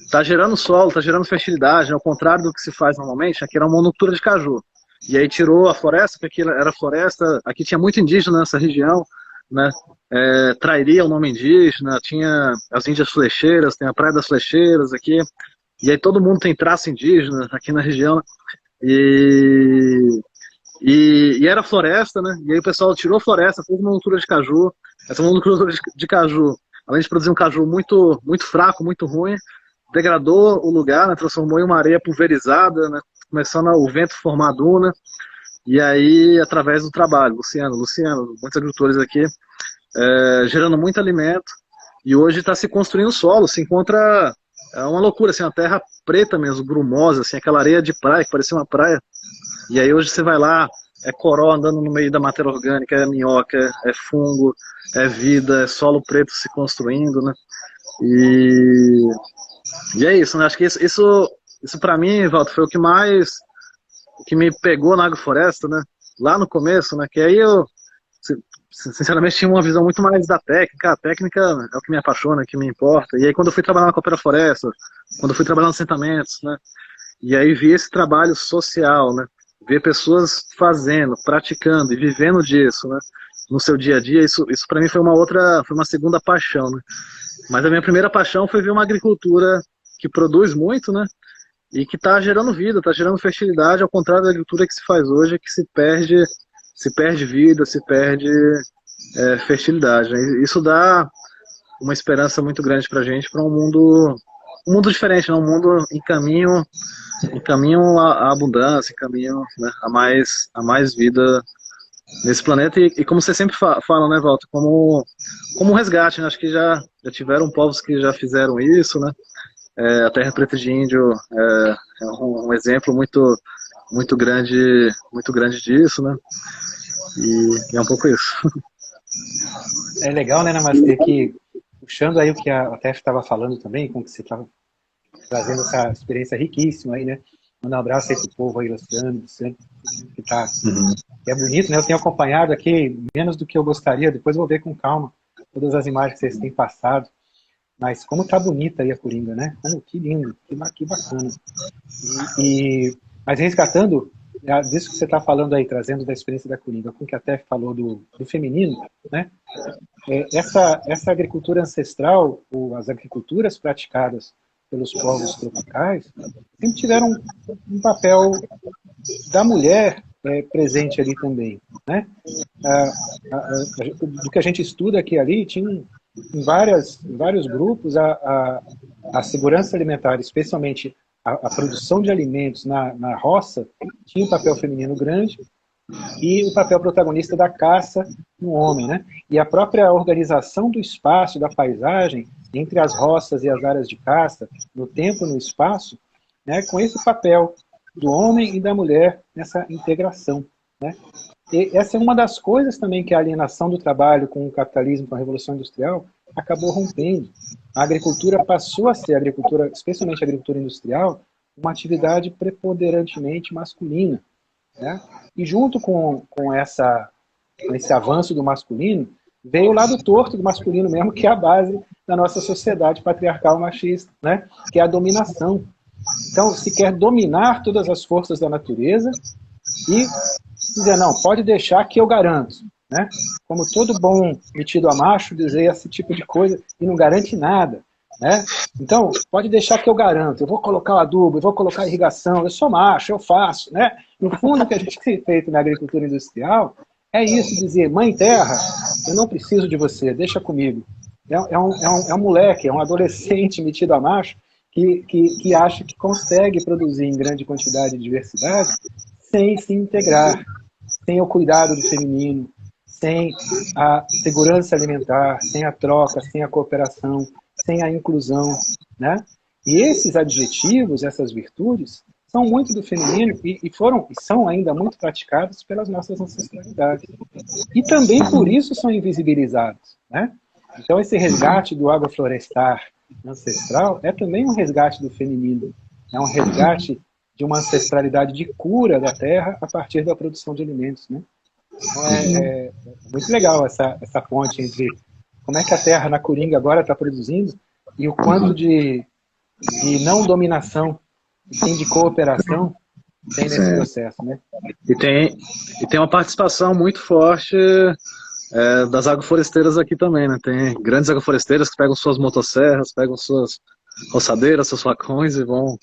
está gerando solo, está gerando fertilidade, ao contrário do que se faz normalmente. Aqui era uma monocultura de caju. E aí tirou a floresta, porque aqui era floresta, aqui tinha muito indígena nessa região, né? Trairia o nome indígena, tinha as Índias Flecheiras, tem a Praia das Flecheiras aqui, e aí todo mundo tem traço indígena aqui na região, e era floresta, né? E aí o pessoal tirou a floresta, fez uma monocultura de caju. Essa monocultura de caju, além de produzir um caju muito, muito fraco, muito ruim, degradou o lugar, né, transformou em uma areia pulverizada, né, começando o vento formar duna, e aí, através do trabalho, Luciano, muitos agricultores aqui, gerando muito alimento, e hoje está se construindo solo, se encontra, uma loucura, assim, uma terra preta mesmo, grumosa, assim, aquela areia de praia, que parecia uma praia, e aí hoje você vai lá, é coró andando no meio da matéria orgânica, é minhoca, é fungo, é vida, é solo preto se construindo, né, e é isso, né? Acho que isso para mim, Walter, foi o que me pegou na agrofloresta, né? Lá no começo, né? Que aí eu, sinceramente, tinha uma visão muito mais da técnica. A técnica é o que me apaixona, que me importa. E aí quando eu fui trabalhar na Coopera Floresta, quando eu fui trabalhar nos assentamentos, né? E aí vi esse trabalho social, né? Ver pessoas fazendo, praticando e vivendo disso, né? No seu dia a dia, isso para mim foi uma segunda paixão, né? Mas a minha primeira paixão foi ver uma agricultura que produz muito, né? E que está gerando vida, está gerando fertilidade, ao contrário da agricultura que se faz hoje, que se perde vida, se perde fertilidade, né? Isso dá uma esperança muito grande para a gente, para um mundo diferente, né? Um mundo em caminho à abundância, em caminho, né, a mais vida nesse planeta. E como você sempre fala, né, Walter, como um resgate, né? Acho que já tiveram povos que já fizeram isso, né? A Terra Preta de Índio é um exemplo muito, muito grande disso, né? E é um pouco isso. É legal, né, mas ter que, puxando aí o que a Tef estava falando também, com que você estava trazendo essa experiência riquíssima aí, né? Mandar um abraço aí pro povo aí, Luciano, que é bonito, né? Eu tenho acompanhado aqui menos do que eu gostaria, depois vou ver com calma todas as imagens que vocês têm passado. Mas como tá bonita aí a Coringa, né? Que lindo, que bacana. Mas resgatando disso que você está falando aí, trazendo da experiência da Coringa, com o que a Tef falou do feminino, né? Essa agricultura ancestral, ou as agriculturas praticadas pelos povos tropicais, sempre tiveram um papel da mulher presente ali também. né? Do que a gente estuda aqui ali, tinha em vários grupos a segurança alimentar, especialmente a produção de alimentos na roça, tinha um papel feminino grande, e o papel protagonista da caça no homem, né? E a própria organização do espaço, da paisagem, entre as roças e as áreas de caça, no tempo e no espaço, né? Com esse papel do homem e da mulher nessa integração, né? E essa é uma das coisas também que a alienação do trabalho com o capitalismo, com a Revolução Industrial, acabou rompendo. A agricultura passou a ser, especialmente a agricultura industrial, uma atividade preponderantemente masculina, né? E junto com esse avanço do masculino, veio o lado torto do masculino mesmo, que é a base da nossa sociedade patriarcal machista, né? Que é a dominação. Então, se quer dominar todas as forças da natureza e dizer, não, pode deixar que eu garanto, né? Como todo bom metido a macho, dizer esse tipo de coisa e não garante nada, né? Então, pode deixar que eu garanto, eu vou colocar o adubo, eu vou colocar a irrigação, eu sou macho, eu faço, né? No fundo, o que a gente tem feito na agricultura industrial é isso, dizer, mãe terra, eu não preciso de você, deixa comigo. É um moleque, é um adolescente metido a macho que acha que consegue produzir em grande quantidade de diversidade sem se integrar, sem o cuidado do feminino, sem a segurança alimentar, sem a troca, sem a cooperação, sem a inclusão, né? E esses adjetivos, essas virtudes, são muito do feminino e são ainda muito praticados pelas nossas ancestralidades. E também por isso são invisibilizados, né? Então esse resgate do agroflorestar ancestral é também um resgate do feminino, é um resgate de uma ancestralidade de cura da terra a partir da produção de alimentos, né? Então é muito legal essa ponte entre como é que a terra na Coringa agora está produzindo e o quanto de não dominação e sim de cooperação tem nesse processo, né? E tem uma participação muito forte das agrofloresteiras aqui também, né? Tem grandes agrofloresteiras que pegam suas motosserras, pegam suas roçadeiras, seus facões e vão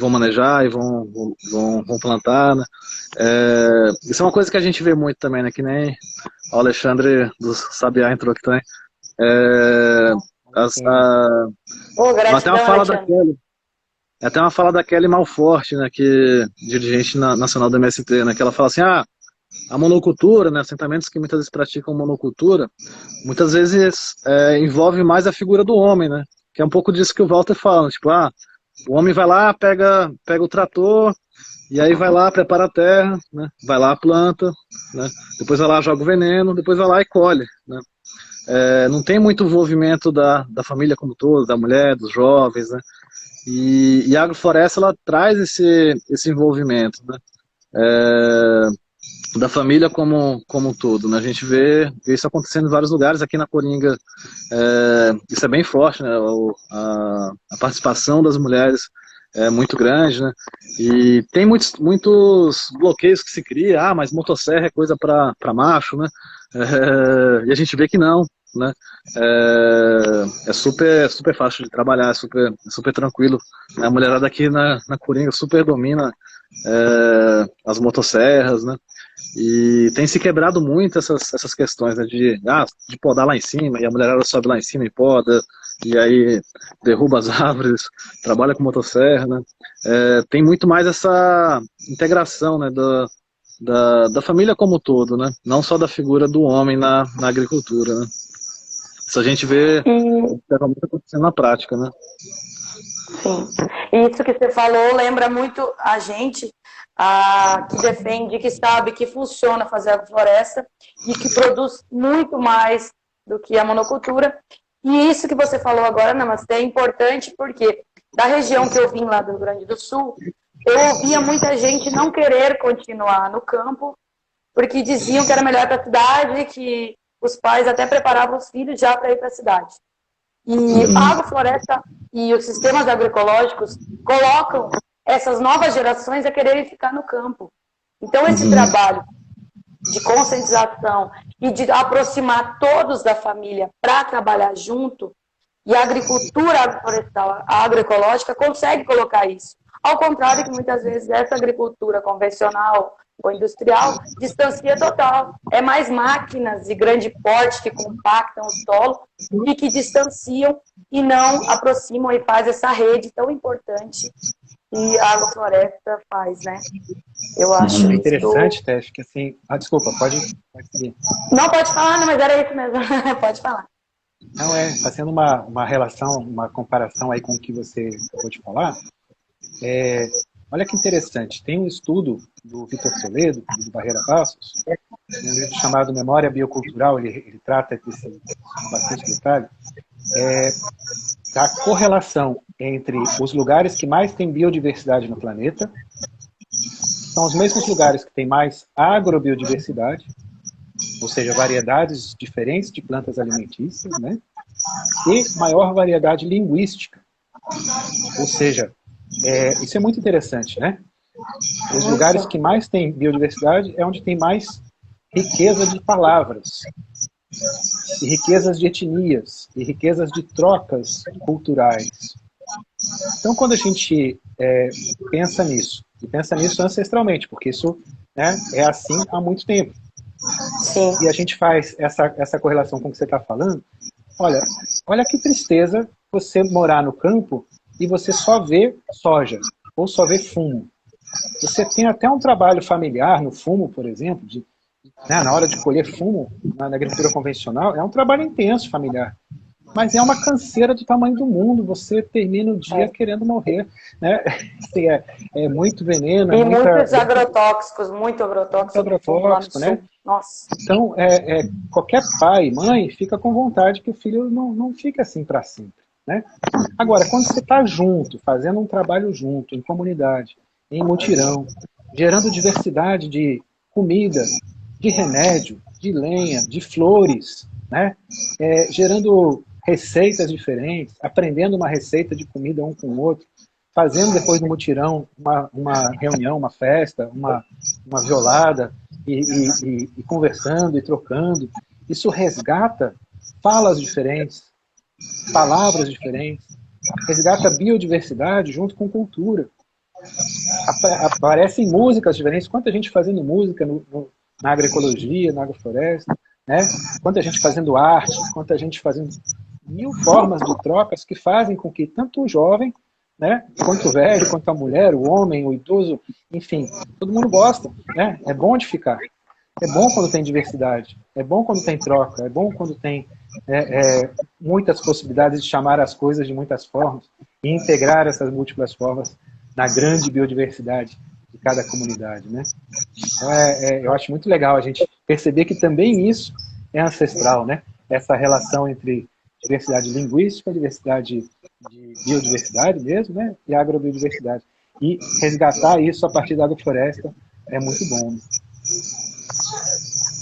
manejar e vão plantar, né? Isso é uma coisa que a gente vê muito também, né? Que nem o Alexandre do Sabiá entrou aqui também. Até uma fala da Kelly Malforte, né? Que dirigente nacional do MST, né? Que ela fala assim, a monocultura, né? Assentamentos que muitas vezes praticam monocultura, muitas vezes envolve mais a figura do homem, né? Que é um pouco disso que o Walter fala, tipo, o homem vai lá, pega o trator, e aí vai lá, prepara a terra, né? Vai lá, planta, né? Depois vai lá, joga o veneno, depois vai lá e colhe, né? Não tem muito envolvimento da família como todo, da mulher, dos jovens, né? E a agrofloresta, ela traz esse envolvimento, né? Da família como um todo, né? A gente vê isso acontecendo em vários lugares. Aqui na Coringa isso é bem forte, né? A participação das mulheres é muito grande, né? E tem muitos bloqueios que se cria, mas motosserra é coisa para macho, né? E a gente vê que não, né? É super fácil de trabalhar, é super tranquilo. A mulherada aqui na Coringa super domina as motosserras, né? E tem se quebrado muito essas questões, né, de podar lá em cima, e a mulherada sobe lá em cima e poda, e aí derruba as árvores, trabalha com motosserra, né? Tem muito mais essa integração, né, da família como um todo, né? Não só da figura do homem na agricultura, né? Isso a gente vê acontecendo na prática, né? Sim. Isso que você falou lembra muito a gente que defende, que sabe que funciona fazer agrofloresta e que produz muito mais do que a monocultura. E isso que você falou agora, Namastê, é importante porque da região que eu vim lá do Rio Grande do Sul, eu ouvia muita gente não querer continuar no campo porque diziam que era melhor para a cidade, que os pais até preparavam os filhos já para ir para a cidade. E a agrofloresta e os sistemas agroecológicos colocam essas novas gerações a quererem ficar no campo. Então, esse trabalho de conscientização e de aproximar todos da família para trabalhar junto, e a agricultura agroflorestal, a agroecológica, consegue colocar isso. Ao contrário que muitas vezes essa agricultura convencional, ou industrial, distancia total. É mais máquinas de grande porte que compactam o solo e que distanciam e não aproximam e faz essa rede tão importante que a agrofloresta faz, né? Eu acho É isso... interessante, Tef, que assim... desculpa, pode seguir. Não, pode falar, não, mas era isso mesmo. Pode falar. Não, está sendo uma relação, uma comparação aí com o que você acabou de falar. Olha que interessante, tem um estudo do Vitor Toledo, do Barreira Passos, um livro chamado Memória Biocultural, ele trata disso com bastante detalhe, da correlação entre os lugares que mais têm biodiversidade no planeta, são os mesmos lugares que têm mais agrobiodiversidade, ou seja, variedades diferentes de plantas alimentícias, né? E maior variedade linguística. Ou seja, isso é muito interessante, né? Os lugares que mais têm biodiversidade é onde tem mais riqueza de palavras, e riquezas de etnias, e riquezas de trocas culturais. Então, quando a gente pensa nisso, e pensa nisso ancestralmente, porque isso, né, é assim há muito tempo. Sim. E a gente faz essa correlação com o que você está falando. Olha que tristeza você morar no campo e você só vê soja, ou só vê fumo. Você tem até um trabalho familiar no fumo, por exemplo, né, na hora de colher fumo, na agricultura convencional, é um trabalho intenso familiar. Mas é uma canseira do tamanho do mundo, você termina o dia querendo morrer. Né? Assim, é muito veneno. E muitos agrotóxicos, muito agrotóxico, né? Nossa. Então, qualquer pai e mãe fica com vontade que o filho não fique assim para sempre. Né? Agora, quando você está junto, fazendo um trabalho junto, em comunidade, em mutirão, gerando diversidade de comida, de remédio, de lenha, de flores, né? Gerando receitas diferentes, aprendendo uma receita de comida um com o outro, fazendo depois do mutirão uma reunião, uma festa, uma violada, e conversando e trocando. Isso resgata falas diferentes, palavras diferentes, resgata biodiversidade junto com cultura. Aparecem músicas diferentes, quanta gente fazendo música na agroecologia, na agrofloresta, né? Quanta gente fazendo arte, quanta gente fazendo mil formas de trocas que fazem com que tanto o jovem, né, quanto o velho, quanto a mulher, o homem, o idoso, enfim, todo mundo gosta. Né? É bom de ficar. É bom quando tem diversidade. É bom quando tem troca. É bom quando tem muitas possibilidades de chamar as coisas de muitas formas e integrar essas múltiplas formas na grande biodiversidade de cada comunidade. Né? Então, eu acho muito legal a gente perceber que também isso é ancestral, né? Essa relação entre diversidade linguística, diversidade de biodiversidade mesmo, né? E agrobiodiversidade. E resgatar isso a partir da agrofloresta é muito bom. Né?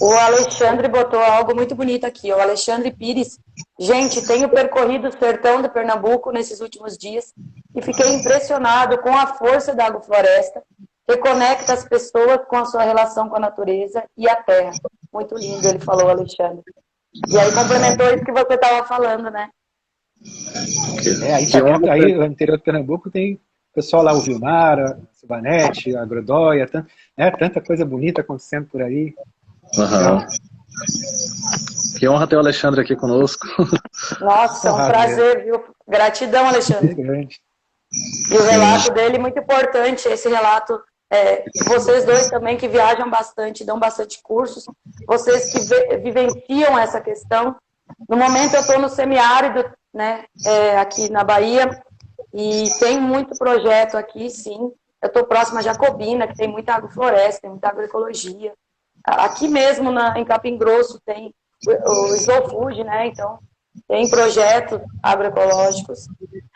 O Alexandre botou algo muito bonito aqui. O Alexandre Pires. Gente, tenho percorrido o sertão de Pernambuco nesses últimos dias e fiquei impressionado com a força da agrofloresta, que conecta as pessoas com a sua relação com a natureza e a terra. Muito lindo, ele falou, Alexandre. E aí complementou isso que você estava falando, né? Aí no interior de Pernambuco tem o pessoal lá, o Vilmar, a Silvanete, a Agrodóia, tanta coisa bonita acontecendo por aí. Uhum. Que honra ter o Alexandre aqui conosco. Nossa, um prazer, viu? Gratidão, Alexandre. E o relato dele é muito importante, esse relato. Vocês dois também que viajam bastante, dão bastante cursos, vocês que vivenciam essa questão. No momento eu estou no semiárido, né, aqui na Bahia, e tem muito projeto aqui, sim. Eu estou próxima a Jacobina, que tem muita agrofloresta, tem muita agroecologia. Aqui mesmo em Capim Grosso tem o Slow Food, né, então tem projetos agroecológicos.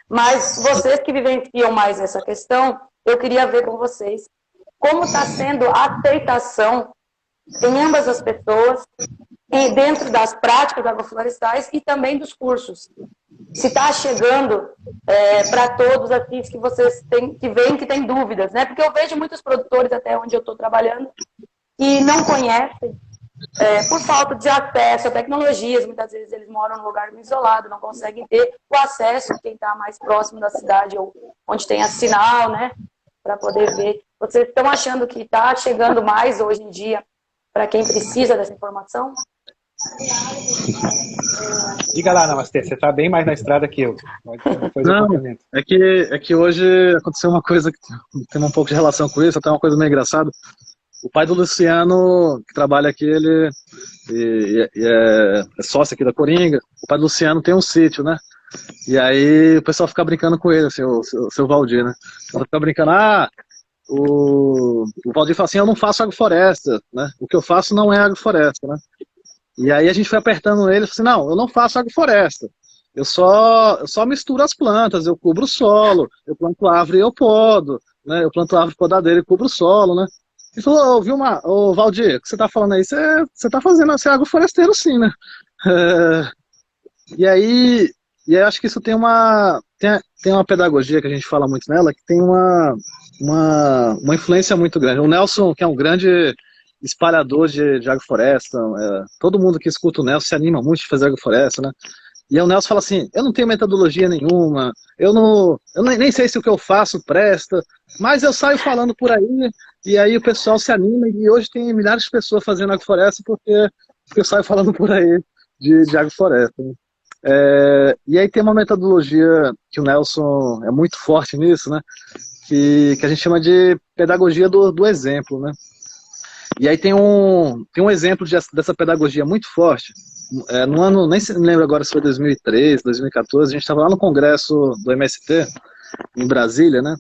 Mas vocês que vivenciam mais essa questão, eu queria ver com vocês como está sendo a aceitação em ambas as pessoas, dentro das práticas agroflorestais e também dos cursos. Se está chegando para todos aqueles que vocês que têm dúvidas, né? Porque eu vejo muitos produtores, até onde eu estou trabalhando, que não conhecem, por falta de acesso a tecnologias. Muitas vezes eles moram num lugar isolado, não conseguem ter o acesso, quem está mais próximo da cidade ou onde tem a sinal, né? para poder ver. Vocês estão achando que está chegando mais hoje em dia para quem precisa dessa informação? Diga lá, Namastê, você está bem mais na estrada que eu. Depois eu Não, complemento. é que hoje aconteceu uma coisa que tem um pouco de relação com isso, até uma coisa meio engraçada. O pai do Luciano, que trabalha aqui, ele é sócio aqui da Coringa. O pai do Luciano tem um sítio, né? E aí o pessoal fica brincando com ele, assim, o seu Valdir, né? Ela fica brincando, o Valdir fala assim, eu não faço agrofloresta, né? O que eu faço não é agrofloresta, né? E aí a gente foi apertando ele e falou assim, não, eu não faço agrofloresta. Eu só misturo as plantas, eu cubro o solo, eu planto árvore e eu podo, né? Eu planto árvore podadeira e cubro o solo, né? Ele falou, ô Valdir, o que você tá falando aí? Você tá fazendo, você é agrofloresteiro sim, né? E aí acho que isso tem uma pedagogia que a gente fala muito nela, que tem uma influência muito grande. O Nelson, que é um grande espalhador de agrofloresta, todo mundo que escuta o Nelson se anima muito de fazer agrofloresta, né? E aí o Nelson fala assim, eu não tenho metodologia nenhuma, eu nem sei se o que eu faço presta, mas eu saio falando por aí, e aí o pessoal se anima, e hoje tem milhares de pessoas fazendo agrofloresta porque eu saio falando por aí de agrofloresta, né? E aí tem uma metodologia que o Nelson é muito forte nisso, né? Que a gente chama de pedagogia do exemplo, né? E aí tem um exemplo dessa pedagogia muito forte. No ano, nem se lembro agora se foi 2013, 2014, a gente estava lá no congresso do MST, em Brasília, né?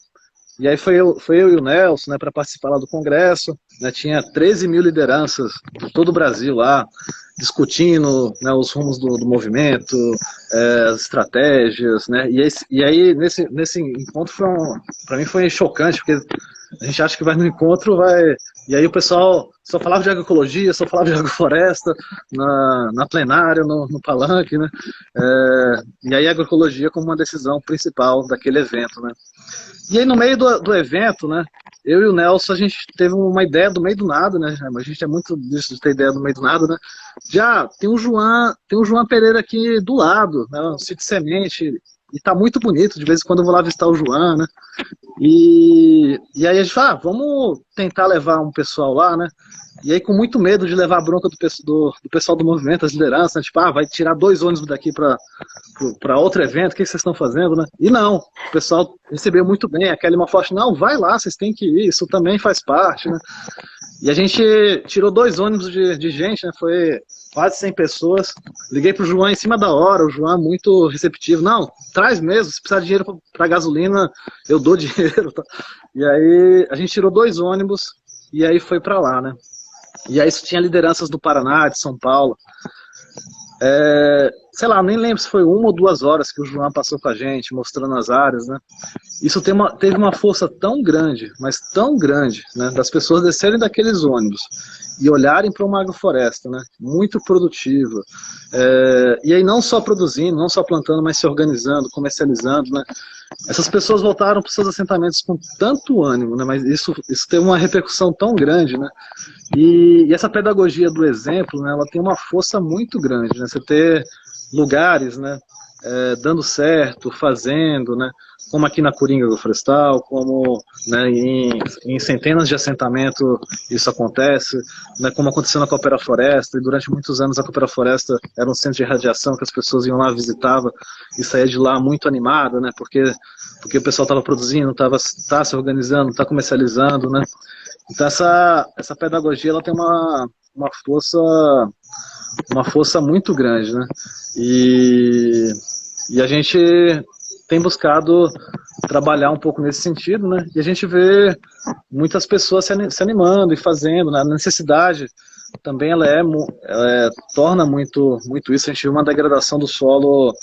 E aí foi eu e o Nelson, né, para participar lá do congresso, né, tinha 13 mil lideranças de todo o Brasil lá, discutindo, né, os rumos do movimento, as estratégias, né, e aí nesse encontro para mim foi chocante, porque a gente acha que vai no encontro, e aí o pessoal só falava de agroecologia, só falava de agrofloresta, na plenária, no palanque, né, e aí a agroecologia como uma decisão principal daquele evento, né. E aí no meio do evento, né, eu e o Nelson, a gente teve uma ideia do meio do nada, né, a gente é muito disso de ter ideia do meio do nada, né, já tem o João Pereira aqui do lado, né, um sítio semente, e tá muito bonito, de vez em quando eu vou lá visitar o João, né, e aí a gente fala, vamos tentar levar um pessoal lá, né, e aí com muito medo de levar a bronca do pessoal do movimento, as lideranças, né, tipo, vai tirar 2 ônibus daqui para outro evento, o que vocês estão fazendo, né? E não, o pessoal recebeu muito bem, a Kelly Malforte, não, vai lá, vocês têm que ir, isso também faz parte, né? E a gente tirou 2 ônibus de gente, né? Foi quase 100 pessoas. Liguei pro João em cima da hora, o João muito receptivo, não, traz mesmo, se precisar de dinheiro para gasolina, eu dou dinheiro, tá? E aí a gente tirou 2 ônibus e aí foi para lá, né? E aí tinha lideranças do Paraná, de São Paulo. Sei lá, nem lembro se foi 1 ou 2 horas que o João passou com a gente, mostrando as áreas, né? Isso teve uma força tão grande, mas tão grande, né? Das pessoas descerem daqueles ônibus e olharem para uma agrofloresta, né? Muito produtiva. E aí não só produzindo, não só plantando, mas se organizando, comercializando, né? Essas pessoas voltaram para os seus assentamentos com tanto ânimo, né? Mas isso teve uma repercussão tão grande, né? E essa pedagogia do exemplo, né, ela tem uma força muito grande, né? Você ter lugares, né, dando certo, fazendo, né, como aqui na Coringa Agroflorestal, como, né, em centenas de assentamentos isso acontece, né, como aconteceu na Coopera Floresta, e durante muitos anos a Coopera Floresta era um centro de radiação que as pessoas iam lá, visitavam e saía de lá muito animada, né, porque o pessoal estava produzindo, tá se organizando, está comercializando, né. Então essa pedagogia ela tem uma força muito grande, né? E a gente tem buscado trabalhar um pouco nesse sentido, né? E a gente vê muitas pessoas se animando e fazendo, né? A necessidade também ela torna muito isso. A gente vê uma degradação do solo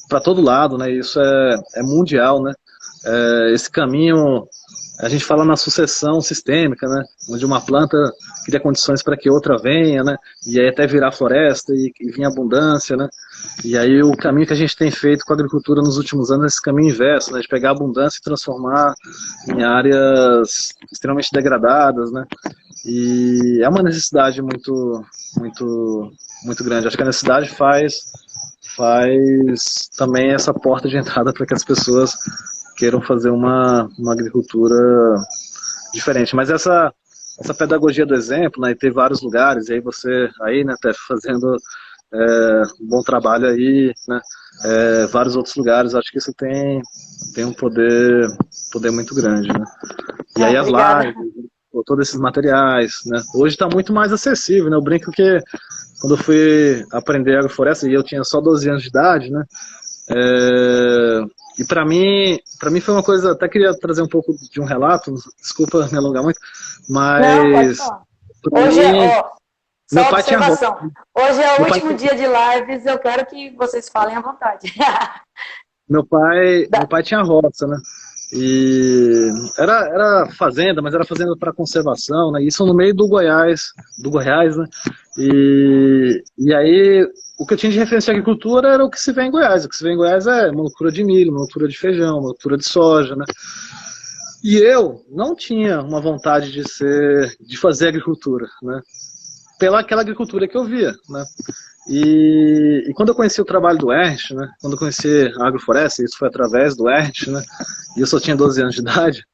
para todo lado, né? Isso é mundial, né? Esse caminho, a gente fala na sucessão sistêmica, né? Onde uma planta cria condições para que outra venha, né? E aí até virar floresta e vir abundância, né? E aí o caminho que a gente tem feito com a agricultura nos últimos anos é esse caminho inverso, né? De pegar a abundância e transformar em áreas extremamente degradadas, né? E é uma necessidade muito grande. Acho que a necessidade faz também essa porta de entrada para que as pessoas queiram fazer uma agricultura diferente. Mas essa pedagogia do exemplo, né, e ter vários lugares, e aí você, aí, né, Tef, fazendo um bom trabalho aí, né, vários outros lugares, acho que isso tem um poder muito grande, né. E aí as Obrigada. lives, todos esses materiais, né, hoje está muito mais acessível, né, eu brinco que quando eu fui aprender agrofloresta, e eu tinha só 12 anos de idade, né, e para mim foi uma coisa, até queria trazer um pouco de um relato, desculpa me alongar muito, Não, pode mas falar. pra Hoje mim, só meu pai tinha roça. observação. Hoje é o Meu pai, último dia de lives, eu quero que vocês falem à vontade. meu pai tinha roça, né? E era fazenda, mas era fazenda para conservação, né? Isso no meio do Goiás, né? E aí o que eu tinha de referência de agricultura era o que se vê em Goiás. O que se vê em Goiás é monocultura de milho, monocultura de feijão, monocultura de soja, né? E eu não tinha uma vontade de fazer agricultura, né? Pela aquela agricultura que eu via, né? E quando eu conheci o trabalho do Ernst, né? Quando eu conheci a agrofloresta, isso foi através do Ernst, né? E eu só tinha 12 anos de idade,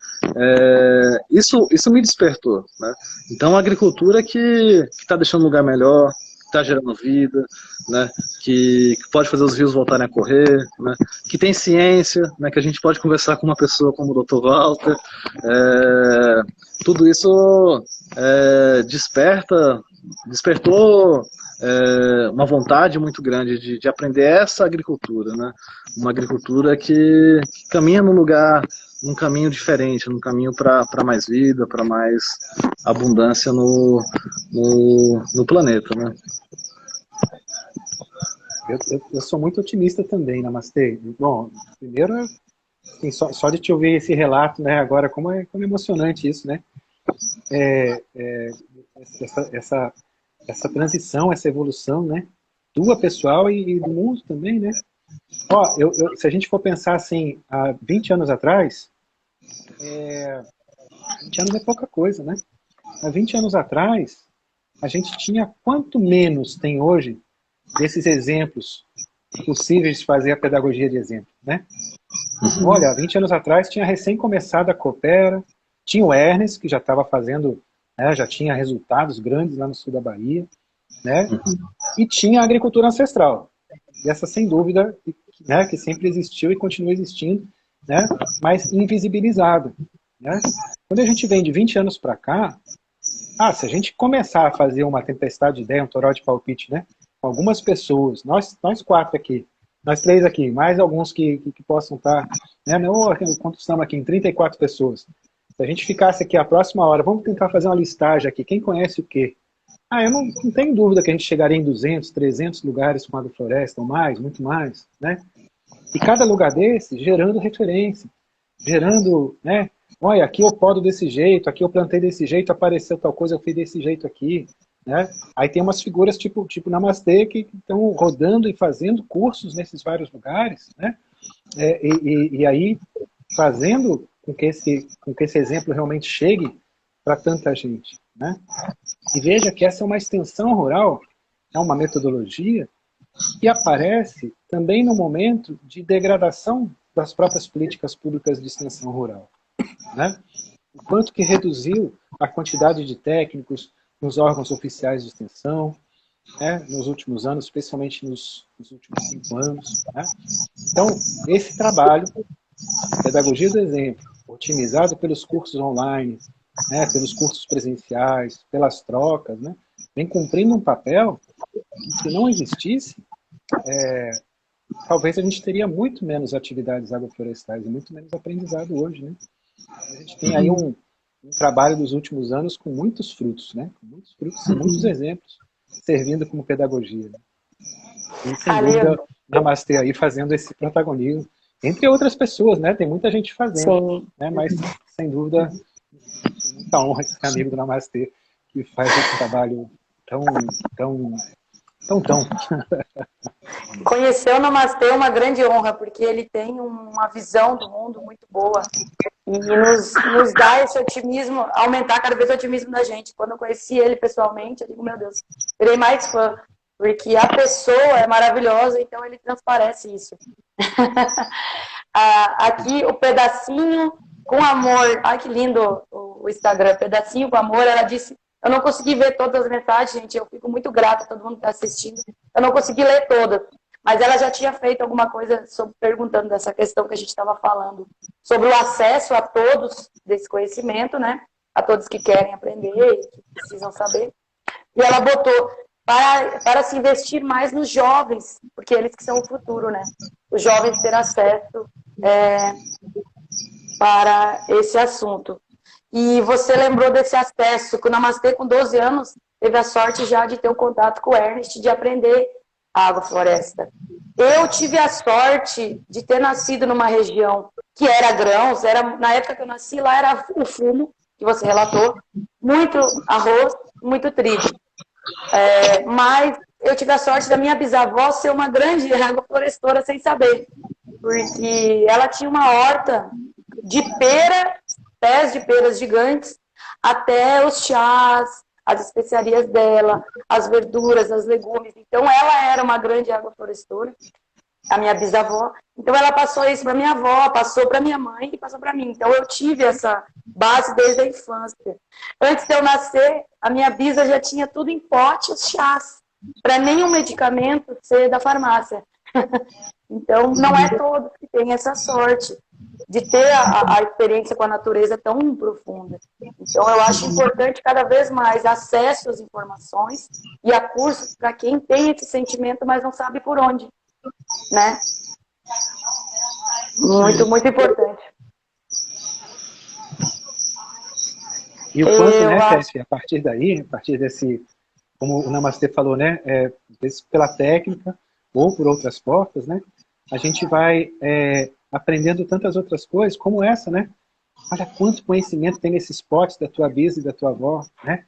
isso me despertou, né? Então a agricultura que está deixando um lugar melhor, que está gerando vida, né? Que pode fazer os rios voltarem a correr, né? Que tem ciência, né? Que a gente pode conversar com uma pessoa como o Dr. Walter, tudo isso despertou uma vontade muito grande de aprender essa agricultura, né? Uma agricultura que caminha num caminho diferente, num caminho para mais vida, para mais abundância no planeta, né? Eu sou muito otimista também, Namastê. Bom, primeiro, assim, só de te ouvir esse relato, né, agora, como é emocionante isso, né? Essa transição, essa evolução, né? Tua pessoal e do mundo também, né? Ó, se a gente for pensar assim, há 20 anos atrás, 20 anos é pouca coisa, né? Há 20 anos atrás, a gente tinha quanto menos tem hoje desses exemplos possíveis de fazer a pedagogia de exemplo, né? Olha, há 20 anos atrás tinha recém começado a Coopera, tinha o Ernest, que já estava fazendo, né, já tinha resultados grandes lá no sul da Bahia, né? E tinha a agricultura ancestral. E essa, sem dúvida, né, que sempre existiu e continua existindo, né, mas invisibilizada, né? Quando a gente vem de 20 anos para cá, se a gente começar a fazer uma tempestade de ideia, um toró de palpite, né, com algumas pessoas, nós quatro aqui, nós três aqui, mais alguns que possam estar, né, quanto estamos aqui, em 34 pessoas. Se a gente ficasse aqui a próxima hora, vamos tentar fazer uma listagem aqui, quem conhece o quê? Eu não tenho dúvida que a gente chegaria em 200, 300 lugares com agrofloresta, ou mais, muito mais, né? E cada lugar desse gerando referência, gerando, né? Olha, aqui eu podo desse jeito, aqui eu plantei desse jeito, apareceu tal coisa, eu fiz desse jeito aqui, né? Aí tem umas figuras tipo Namastê que estão rodando e fazendo cursos nesses vários lugares, né? E aí fazendo com que esse exemplo realmente chegue para tanta gente, né? E veja que essa é uma extensão rural, é uma metodologia que aparece também no momento de degradação das próprias políticas públicas de extensão rural, né? O quanto que reduziu a quantidade de técnicos nos órgãos oficiais de extensão, né, nos últimos anos, especialmente nos últimos 5 anos, né? Então, esse trabalho, pedagogia do exemplo, otimizado pelos cursos online, né, pelos cursos presenciais, pelas trocas, né, vem cumprindo um papel que, se não existisse, talvez a gente teria muito menos atividades agroflorestais e muito menos aprendizado hoje, né? A gente tem aí um trabalho dos últimos anos com muitos frutos, né? Com muitos frutos e muitos exemplos servindo como pedagogia. Né? E, sem dúvida, Namastê aí fazendo esse protagonismo, entre outras pessoas, né? Tem muita gente fazendo, né? Mas, sem dúvida, muita honra esse amigo do Namastê que faz esse trabalho tão. Conhecer o Namastê é uma grande honra, porque ele tem uma visão do mundo muito boa e nos dá esse otimismo, aumentar cada vez o otimismo da gente. Quando eu conheci ele pessoalmente, eu digo, meu Deus, virei mais fã, porque a pessoa é maravilhosa, então ele transparece isso. Aqui, o pedacinho com amor. Ai, que lindo o Instagram. Pedacinho com amor. Ela disse... Eu não consegui ver todas as mensagens, gente. Eu fico muito grata a todo mundo que está assistindo. Eu não consegui ler todas. Mas ela já tinha feito alguma coisa perguntando dessa questão que a gente estava falando. Sobre o acesso a todos desse conhecimento, né? A todos que querem aprender e que precisam saber. E ela botou para se investir mais nos jovens, porque eles que são o futuro, né? Os jovens ter acesso para esse assunto. E você lembrou desse acesso, que o Namastê, com 12 anos, teve a sorte já de ter um contato com o Ernest, de aprender a agrofloresta. Eu tive a sorte de ter nascido numa região que era grãos, na época que eu nasci, lá era o fumo, que você relatou, muito arroz, muito trigo. Mas eu tive a sorte da minha bisavó ser uma grande agroflorestora sem saber, porque ela tinha uma horta de pera, pés de peras gigantes, até os chás, as especiarias dela, as verduras, os legumes. Então, ela era uma grande agroflorestora, a minha bisavó. Então, ela passou isso para minha avó, passou para minha mãe e passou para mim. Então, eu tive essa base desde a infância. Antes de eu nascer, a minha bisa já tinha tudo em pote, os chás, para nenhum medicamento ser da farmácia. Então, não é todos que têm essa sorte de ter a experiência com a natureza tão profunda. Então, eu acho importante cada vez mais acesso às informações e a cursos para quem tem esse sentimento, mas não sabe por onde, né? Muito, muito importante. E o quanto, né, Tete, a partir daí, a partir desse, como o Namastê falou, né, pela técnica ou por outras portas, né, a gente vai aprendendo tantas outras coisas, como essa, né? Olha quanto conhecimento tem nesses potes da tua bisa e da tua avó, né?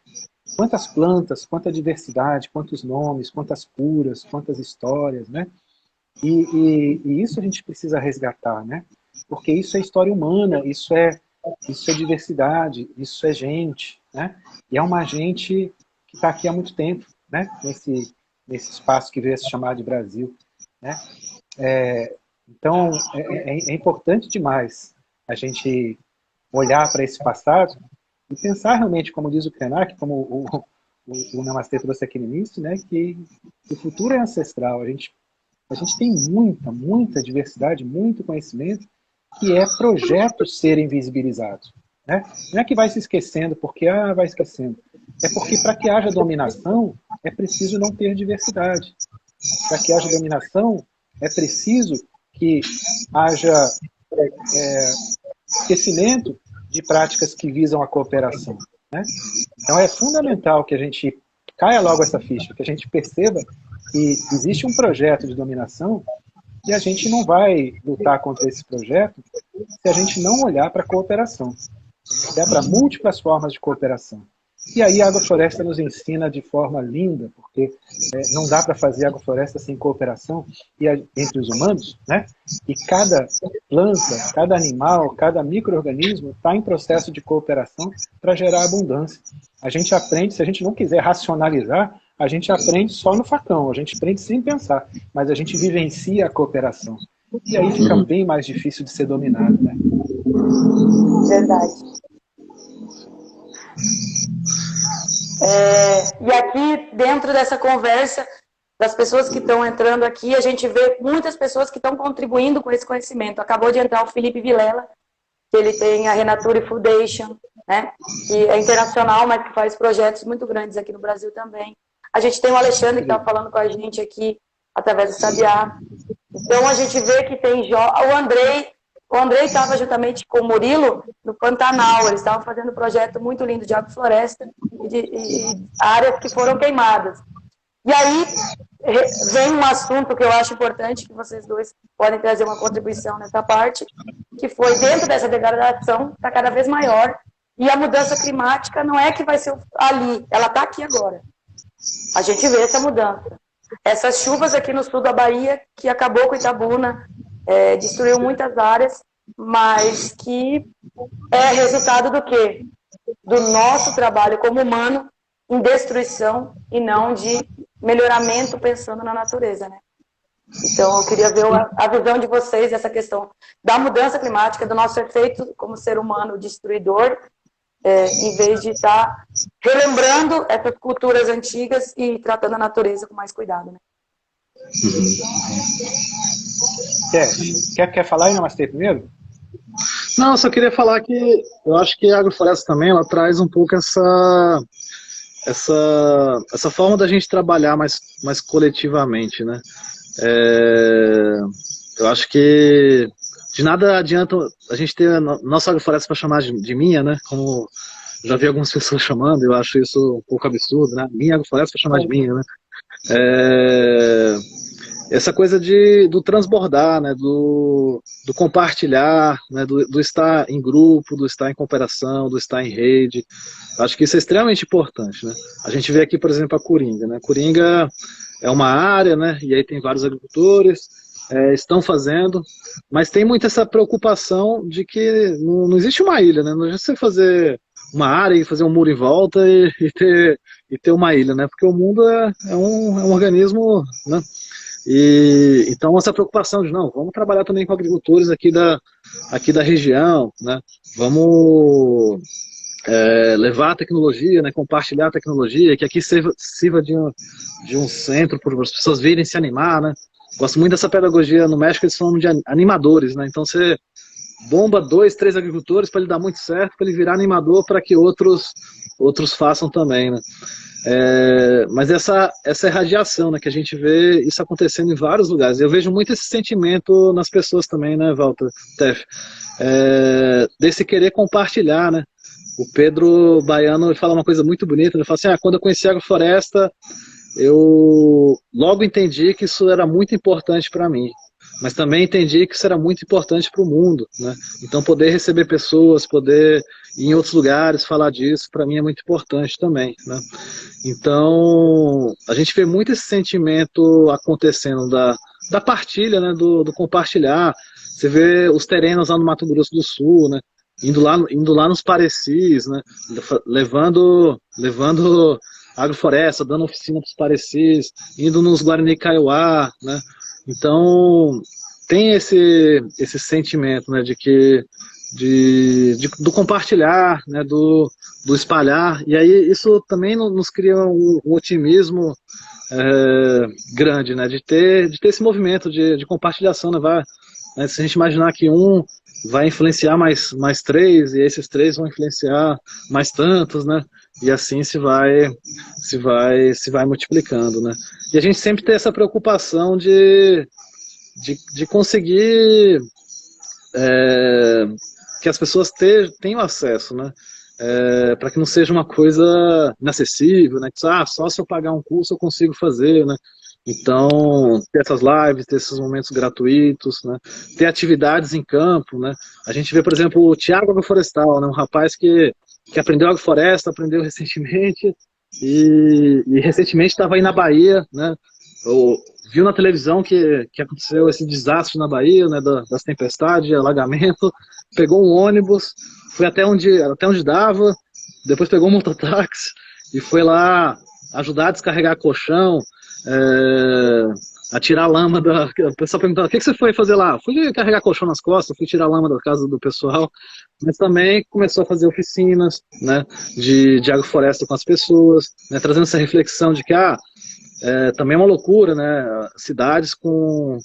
Quantas plantas, quanta diversidade, quantos nomes, quantas curas, quantas histórias, né? E isso a gente precisa resgatar, né? Porque isso é história humana, isso é diversidade, isso é gente, né? E é uma gente que está aqui há muito tempo, né? Nesse espaço que veio a se chamar de Brasil, né? Então, é importante demais a gente olhar para esse passado e pensar realmente, como diz o Krenak, como o Namastê trouxe aqui no início, né, que o futuro é ancestral. A gente tem muita diversidade, muito conhecimento, que é projetos serem visibilizados. Né? Não é que vai se esquecendo porque vai esquecendo. É porque para que haja dominação, é preciso não ter diversidade. Para que haja dominação, é preciso que haja esquecimento de práticas que visam a cooperação. Né? Então é fundamental que a gente caia logo essa ficha, que a gente perceba que existe um projeto de dominação e a gente não vai lutar contra esse projeto se a gente não olhar para a cooperação, olhar para múltiplas formas de cooperação. E aí a agrofloresta nos ensina de forma linda, porque não dá para fazer agrofloresta sem cooperação entre os humanos, né? E cada planta, cada animal, cada micro-organismo está em processo de cooperação para gerar abundância. A gente aprende, se a gente não quiser racionalizar, a gente aprende só no facão, a gente aprende sem pensar, mas a gente vivencia a cooperação. E aí fica bem mais difícil de ser dominado, né? Verdade. E aqui, dentro dessa conversa, das pessoas que estão entrando aqui, a gente vê muitas pessoas que estão contribuindo com esse conhecimento. Acabou de entrar o Felipe Vilela, que ele tem a Renature Foundation, né, que é internacional, mas que faz projetos muito grandes aqui no Brasil também. A gente tem o Alexandre, que está falando com a gente aqui, através do Sabiá. Então, a gente vê que tem o Andrei estava juntamente com o Murilo no Pantanal. Eles estavam fazendo um projeto muito lindo de agrofloresta e áreas que foram queimadas. E aí vem um assunto que eu acho importante, que vocês dois podem trazer uma contribuição nessa parte, que foi dentro dessa degradação, está cada vez maior, e a mudança climática não é que vai ser ali, ela está aqui agora. A gente vê essa mudança. Essas chuvas aqui no sul da Bahia, que acabou com Itabuna, destruiu muitas áreas, mas que é resultado do quê? Do nosso trabalho como humano em destruição e não de melhoramento pensando na natureza, né? Então, eu queria ver a visão de vocês dessa questão da mudança climática, do nosso efeito como ser humano destruidor, em vez de estar relembrando essas culturas antigas e tratando a natureza com mais cuidado, né? Quer falar aí, Namastê, primeiro? Não, eu só queria falar que eu acho que a agrofloresta também, ela traz um pouco essa forma da gente trabalhar mais coletivamente, né? Eu acho que de nada adianta a gente ter a nossa agrofloresta para chamar de minha, né? Como já vi algumas pessoas chamando, eu acho isso um pouco absurdo, né? Minha agrofloresta para chamar de minha, né? Essa coisa do transbordar, né? Do compartilhar, né? Do estar em grupo, do estar em cooperação, do estar em rede. Acho que isso é extremamente importante, né? A gente vê aqui, por exemplo, a Coringa, né? Coringa é uma área, né? E aí tem vários agricultores, estão fazendo, mas tem muito essa preocupação de que não existe uma ilha, né? Não adianta você fazer uma área e fazer um muro em volta e ter uma ilha, né? Porque o mundo é um organismo, né? E então essa preocupação de não, vamos trabalhar também com agricultores aqui da região, né? Vamos levar a tecnologia, né? Compartilhar a tecnologia, que aqui sirva de um centro para as pessoas virem se animar, né? Gosto muito dessa pedagogia no México, eles falam de animadores, né? Então você bomba 2, 3 agricultores para ele dar muito certo, para ele virar animador para que outros façam também, né? Mas essa irradiação, né, que a gente vê isso acontecendo em vários lugares. Eu vejo muito esse sentimento nas pessoas também, né, Walter, Tef? Desse querer compartilhar, né? O Pedro Baiano fala uma coisa muito bonita, ele fala assim, quando eu conheci a agrofloresta, eu logo entendi que isso era muito importante para mim, mas também entendi que isso era muito importante para o mundo, né? Então poder receber pessoas, poder ir em outros lugares falar disso, para mim é muito importante também, né? Então a gente vê muito esse sentimento acontecendo da partilha, né? Do compartilhar. Você vê os terrenos lá no Mato Grosso do Sul, né? Indo lá nos parecis, né? Levando agrofloresta, dando oficina para os parecis, indo nos Guarani Kaiowá, né? Então tem esse sentimento, né, do compartilhar, né, do espalhar, e aí isso também nos cria um otimismo grande, né, de ter esse movimento de compartilhação, né, se a gente imaginar que um vai influenciar mais 3, e esses 3 vão influenciar mais tantos, né, e assim se vai multiplicando, né. E a gente sempre tem essa preocupação de conseguir que as pessoas tenham acesso, né? Para que não seja uma coisa inacessível, né? Que só se eu pagar um curso eu consigo fazer, né? Então, ter essas lives, ter esses momentos gratuitos, né? Ter atividades em campo, né? A gente vê, por exemplo, o Thiago Agroflorestal, né? Um rapaz que aprendeu agrofloresta, aprendeu recentemente, e recentemente estava aí na Bahia, né? Viu na televisão que aconteceu esse desastre na Bahia, né? Das tempestades, alagamento, pegou um ônibus, foi até onde dava, depois pegou um mototáxi e foi lá ajudar a descarregar colchão, a tirar lama o pessoal perguntava, o que você foi fazer lá? Fui carregar colchão nas costas, fui tirar lama da casa do pessoal, mas também começou a fazer oficinas, né, de agrofloresta com as pessoas, né, trazendo essa reflexão de que também é uma loucura, né, cidades com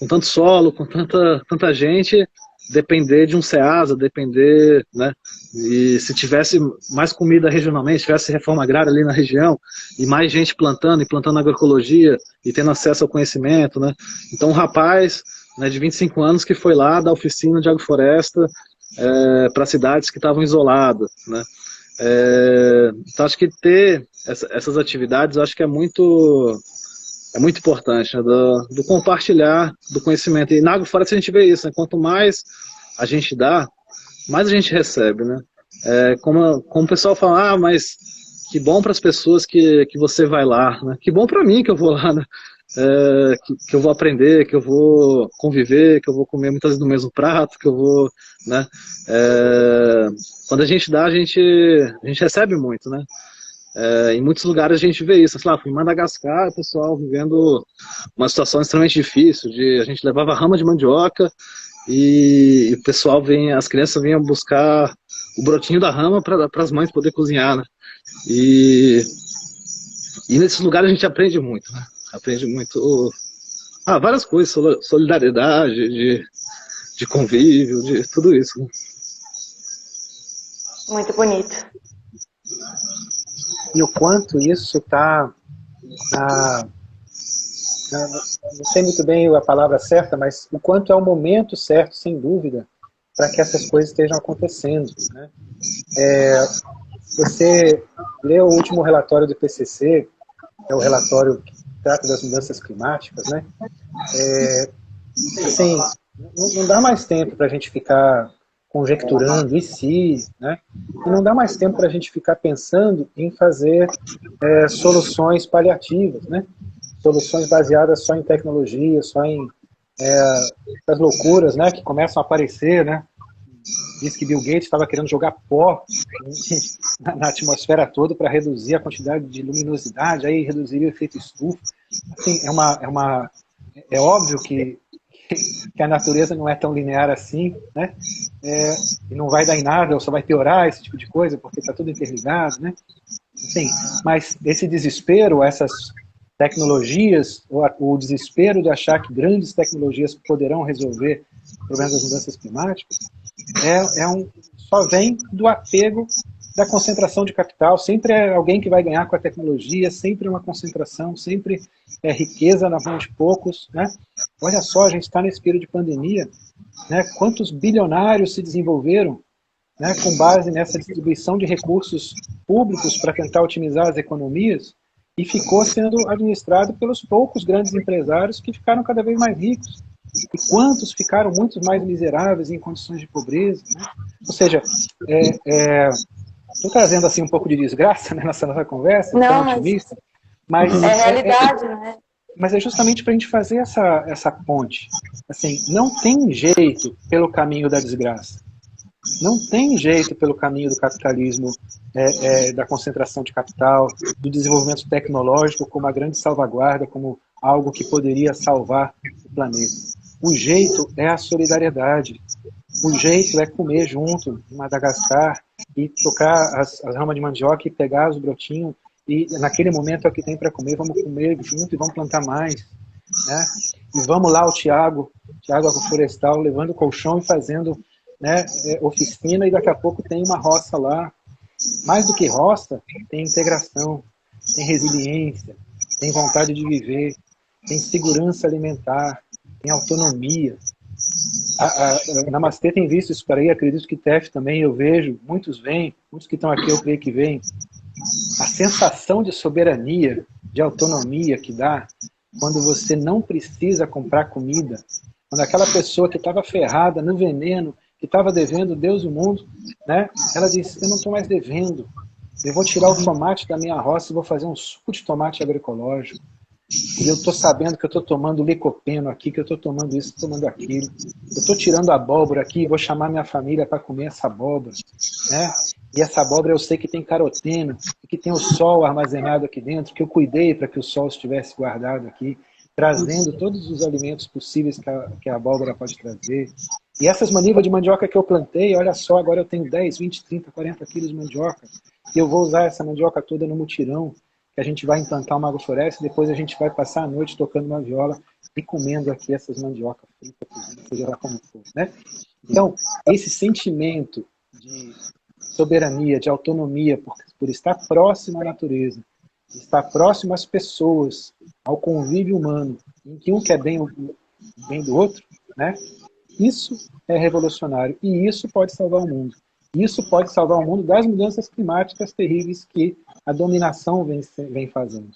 tanto solo, com tanta gente, depender de um SEASA, depender, né, e se tivesse mais comida regionalmente, tivesse reforma agrária ali na região, e mais gente plantando agroecologia, e tendo acesso ao conhecimento, né, então um rapaz, né, de 25 anos que foi lá dar oficina de agrofloresta para cidades que estavam isoladas, né, então acho que ter essas atividades, eu acho que é muito importante, né, do compartilhar do conhecimento. E na agrofloresta a gente vê isso, né, quanto mais a gente dá, mais a gente recebe, né? Como o pessoal fala, mas que bom para as pessoas que você vai lá, né? Que bom para mim que eu vou lá, né? Que eu vou aprender, que eu vou conviver, que eu vou comer muitas vezes no mesmo prato, que eu vou, né? Quando a gente dá, a gente recebe muito, né? Em muitos lugares a gente vê isso. Sei lá, em Madagascar, o pessoal vivendo uma situação extremamente difícil. A gente levava rama de mandioca e o pessoal as crianças vinham buscar o brotinho da rama para as mães poder cozinhar, né? E nesses lugares a gente aprende muito, né? Aprende muito várias coisas, solidariedade, de convívio, de tudo isso. Muito bonito. E o quanto isso está não sei muito bem a palavra certa, mas o quanto é o momento certo, sem dúvida, para que essas coisas estejam acontecendo, né? Você leu o último relatório do IPCC, é o relatório que trata das mudanças climáticas, né? Assim, não dá mais tempo para a gente ficar conjecturando né? E não dá mais tempo para a gente ficar pensando em fazer soluções paliativas, né? Soluções baseadas só em tecnologia, só em as loucuras, né, que começam a aparecer, né? Diz que Bill Gates estava querendo jogar pó na atmosfera toda para reduzir a quantidade de luminosidade, aí reduziria o efeito estufa. Assim, é óbvio que a natureza não é tão linear assim, né? E não vai dar em nada, ou só vai piorar esse tipo de coisa, porque está tudo interligado, né? Assim, mas esse desespero, essas tecnologias, o desespero de achar que grandes tecnologias poderão resolver o problema das mudanças climáticas, só vem do apego da concentração de capital. Sempre é alguém que vai ganhar com a tecnologia, sempre é uma concentração, sempre é riqueza na mão de poucos, né? Olha só, a gente está nesse período de pandemia, né? Quantos bilionários se desenvolveram, né, com base nessa distribuição de recursos públicos para tentar otimizar as economias, e ficou sendo administrado pelos poucos grandes empresários que ficaram cada vez mais ricos. E quantos ficaram muito mais miseráveis em condições de pobreza, né? Ou seja, estou trazendo assim um pouco de desgraça, né, nessa nossa conversa, tão otimista, mas realidade, né? Mas é justamente para a gente fazer essa ponte. Assim, não tem jeito pelo caminho da desgraça. Não tem jeito pelo caminho do capitalismo, da concentração de capital, do desenvolvimento tecnológico como a grande salvaguarda, como algo que poderia salvar o planeta. O jeito é a solidariedade. O jeito é comer junto em Madagascar e tocar as ramas de mandioca e pegar os brotinhos e naquele momento é o que tem para comer, vamos comer junto e vamos plantar mais, né? E vamos lá o Tiago Agroflorestal, levando colchão e fazendo, né, oficina, e daqui a pouco tem uma roça lá. Mais do que roça, tem integração, tem resiliência, tem vontade de viver, tem segurança alimentar, tem autonomia. A Namastê tem visto isso por aí, acredito que TEF também, eu vejo, muitos vêm, muitos que estão aqui eu creio que vêm. A sensação de soberania, de autonomia que dá quando você não precisa comprar comida, quando aquela pessoa que estava ferrada no veneno, que estava devendo Deus e o mundo, né? Ela disse, eu não estou mais devendo, eu vou tirar o tomate da minha roça e vou fazer um suco de tomate agroecológico. E eu estou sabendo que eu estou tomando licopeno aqui, que eu estou tomando isso, tomando aquilo. Eu estou tirando a abóbora aqui, vou chamar minha família para comer essa abóbora, né? E essa abóbora eu sei que tem caroteno, que tem o sol armazenado aqui dentro, que eu cuidei para que o sol estivesse guardado aqui, trazendo todos os alimentos possíveis que a abóbora pode trazer. E essas manivas de mandioca que eu plantei, olha só, agora eu tenho 10, 20, 30, 40 quilos de mandioca, e eu vou usar essa mandioca toda no mutirão, que a gente vai implantar uma agrofloresta, e depois a gente vai passar a noite tocando uma viola e comendo aqui essas mandiocas fritas, seja lá como for, né? Então, esse sentimento de soberania, de autonomia, por estar próximo à natureza, estar próximo às pessoas, ao convívio humano, em que um quer bem do outro, né? Isso é revolucionário e isso pode salvar o mundo. Isso pode salvar o mundo das mudanças climáticas terríveis que a dominação vem fazendo.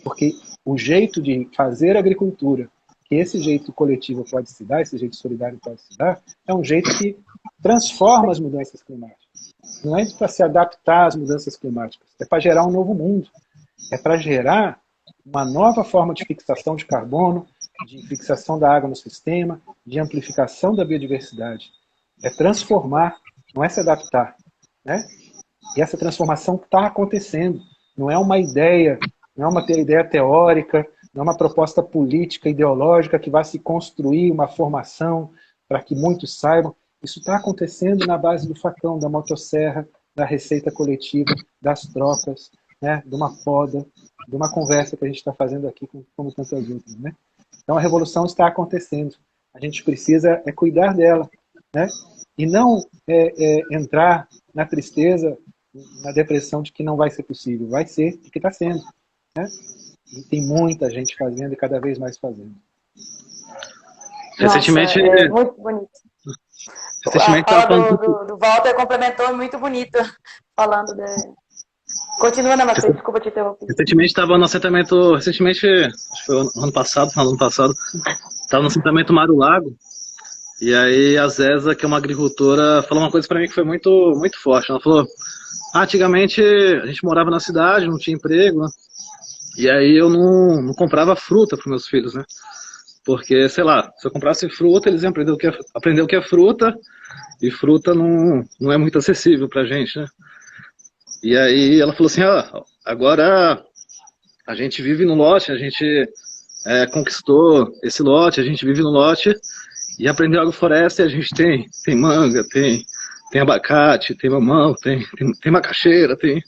Porque o jeito de fazer agricultura, que esse jeito coletivo pode se dar, esse jeito solidário pode se dar, é um jeito que transforma as mudanças climáticas. Não é para se adaptar às mudanças climáticas, é para gerar um novo mundo. É para gerar uma nova forma de fixação de carbono, de fixação da água no sistema, de amplificação da biodiversidade. É transformar, não é se adaptar, né? E essa transformação está acontecendo. Não é uma ideia, não é uma ideia teórica, não é uma proposta política, ideológica que vai se construir uma formação para que muitos saibam. Isso está acontecendo na base do facão, da motosserra, da receita coletiva, das trocas, né, de uma poda, de uma conversa que a gente está fazendo aqui como tantas outras, né? Então a revolução está acontecendo. A gente precisa cuidar dela, né? E não entrar na tristeza, na depressão de que não vai ser possível. Vai ser, porque está sendo, né? E tem muita gente fazendo e cada vez mais fazendo. Recentemente, Nossa, muito bonito. recentemente A estava fala falando. do Walter complementou muito bonito, falando de... Continua, Namastê, desculpa te interromper. Recentemente estava no assentamento. Recentemente, acho que foi ano passado, final do ano passado, estava no assentamento Mar do Lago. E aí a Zeza, que é uma agricultora, falou uma coisa para mim que foi muito, muito forte. Ela falou: antigamente a gente morava na cidade, não tinha emprego, né? E aí eu não comprava fruta para meus filhos, né? Porque, sei lá, se eu comprasse fruta, eles iam aprender o que é fruta, e fruta não é muito acessível pra gente, né? E aí ela falou assim: agora a gente vive no lote, a gente conquistou esse lote, a gente vive no lote e aprendeu agrofloresta, e a gente tem manga, tem abacate, tem mamão, tem macaxeira, tem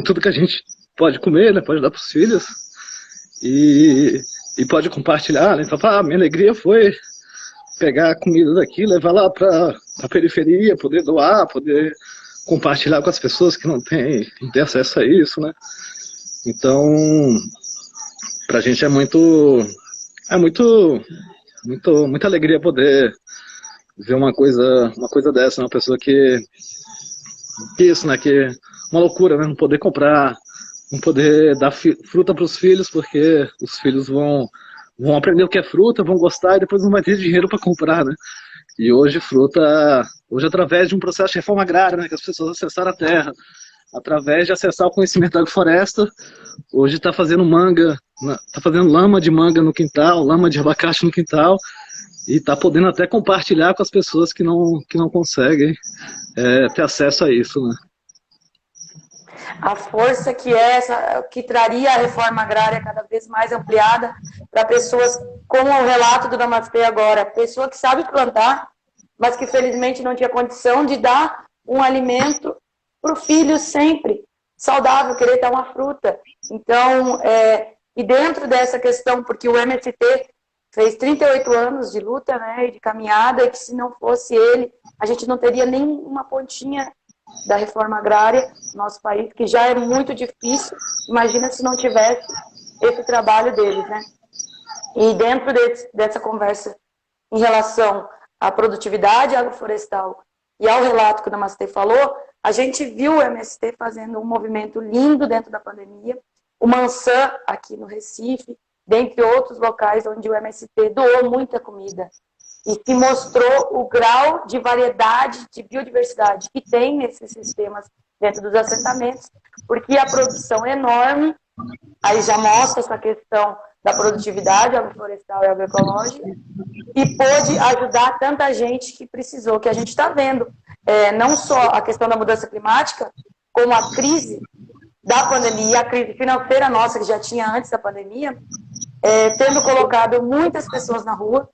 tudo que a gente pode comer, né? Pode dar pros filhos e pode compartilhar, né? Então, minha alegria foi pegar a comida daqui, levar lá para a periferia, poder doar, poder compartilhar com as pessoas que não têm acesso a isso, né? Então, pra gente muita alegria poder ver uma coisa dessa, né? Uma pessoa que isso, né? Que uma loucura, né? Não poder comprar, não poder dar fruta para os filhos, porque os filhos vão aprender o que é fruta, vão gostar e depois não vai ter dinheiro para comprar, né? E hoje através de um processo de reforma agrária, né, que as pessoas acessaram a terra, através de acessar o conhecimento da agrofloresta, hoje está fazendo está fazendo lama de manga no quintal, lama de abacate no quintal, e está podendo até compartilhar com as pessoas que não conseguem ter acesso a isso, né? A força que traria a reforma agrária cada vez mais ampliada para pessoas como o relato do Namastê agora, pessoa que sabe plantar, mas que felizmente não tinha condição de dar um alimento para o filho sempre saudável, querer dar uma fruta. Então, e dentro dessa questão, porque o MST fez 38 anos de luta, né, e de caminhada, e que se não fosse ele, a gente não teria nem uma pontinha da reforma agrária no nosso país, que já é muito difícil. Imagina se não tivesse esse trabalho deles, né? E dentro dessa conversa em relação à produtividade agroflorestal e ao relato que o Namastê falou, a gente viu o MST fazendo um movimento lindo dentro da pandemia, o Mansã aqui no Recife, dentre outros locais onde o MST doou muita comida. E se mostrou o grau de variedade, de biodiversidade que tem nesses sistemas dentro dos assentamentos, porque a produção é enorme, aí já mostra essa questão da produtividade agroflorestal e agroecológica, e pôde ajudar tanta gente que precisou, que a gente está vendo. Não só a questão da mudança climática, como a crise da pandemia, a crise financeira nossa, que já tinha antes da pandemia, tendo colocado muitas pessoas na rua,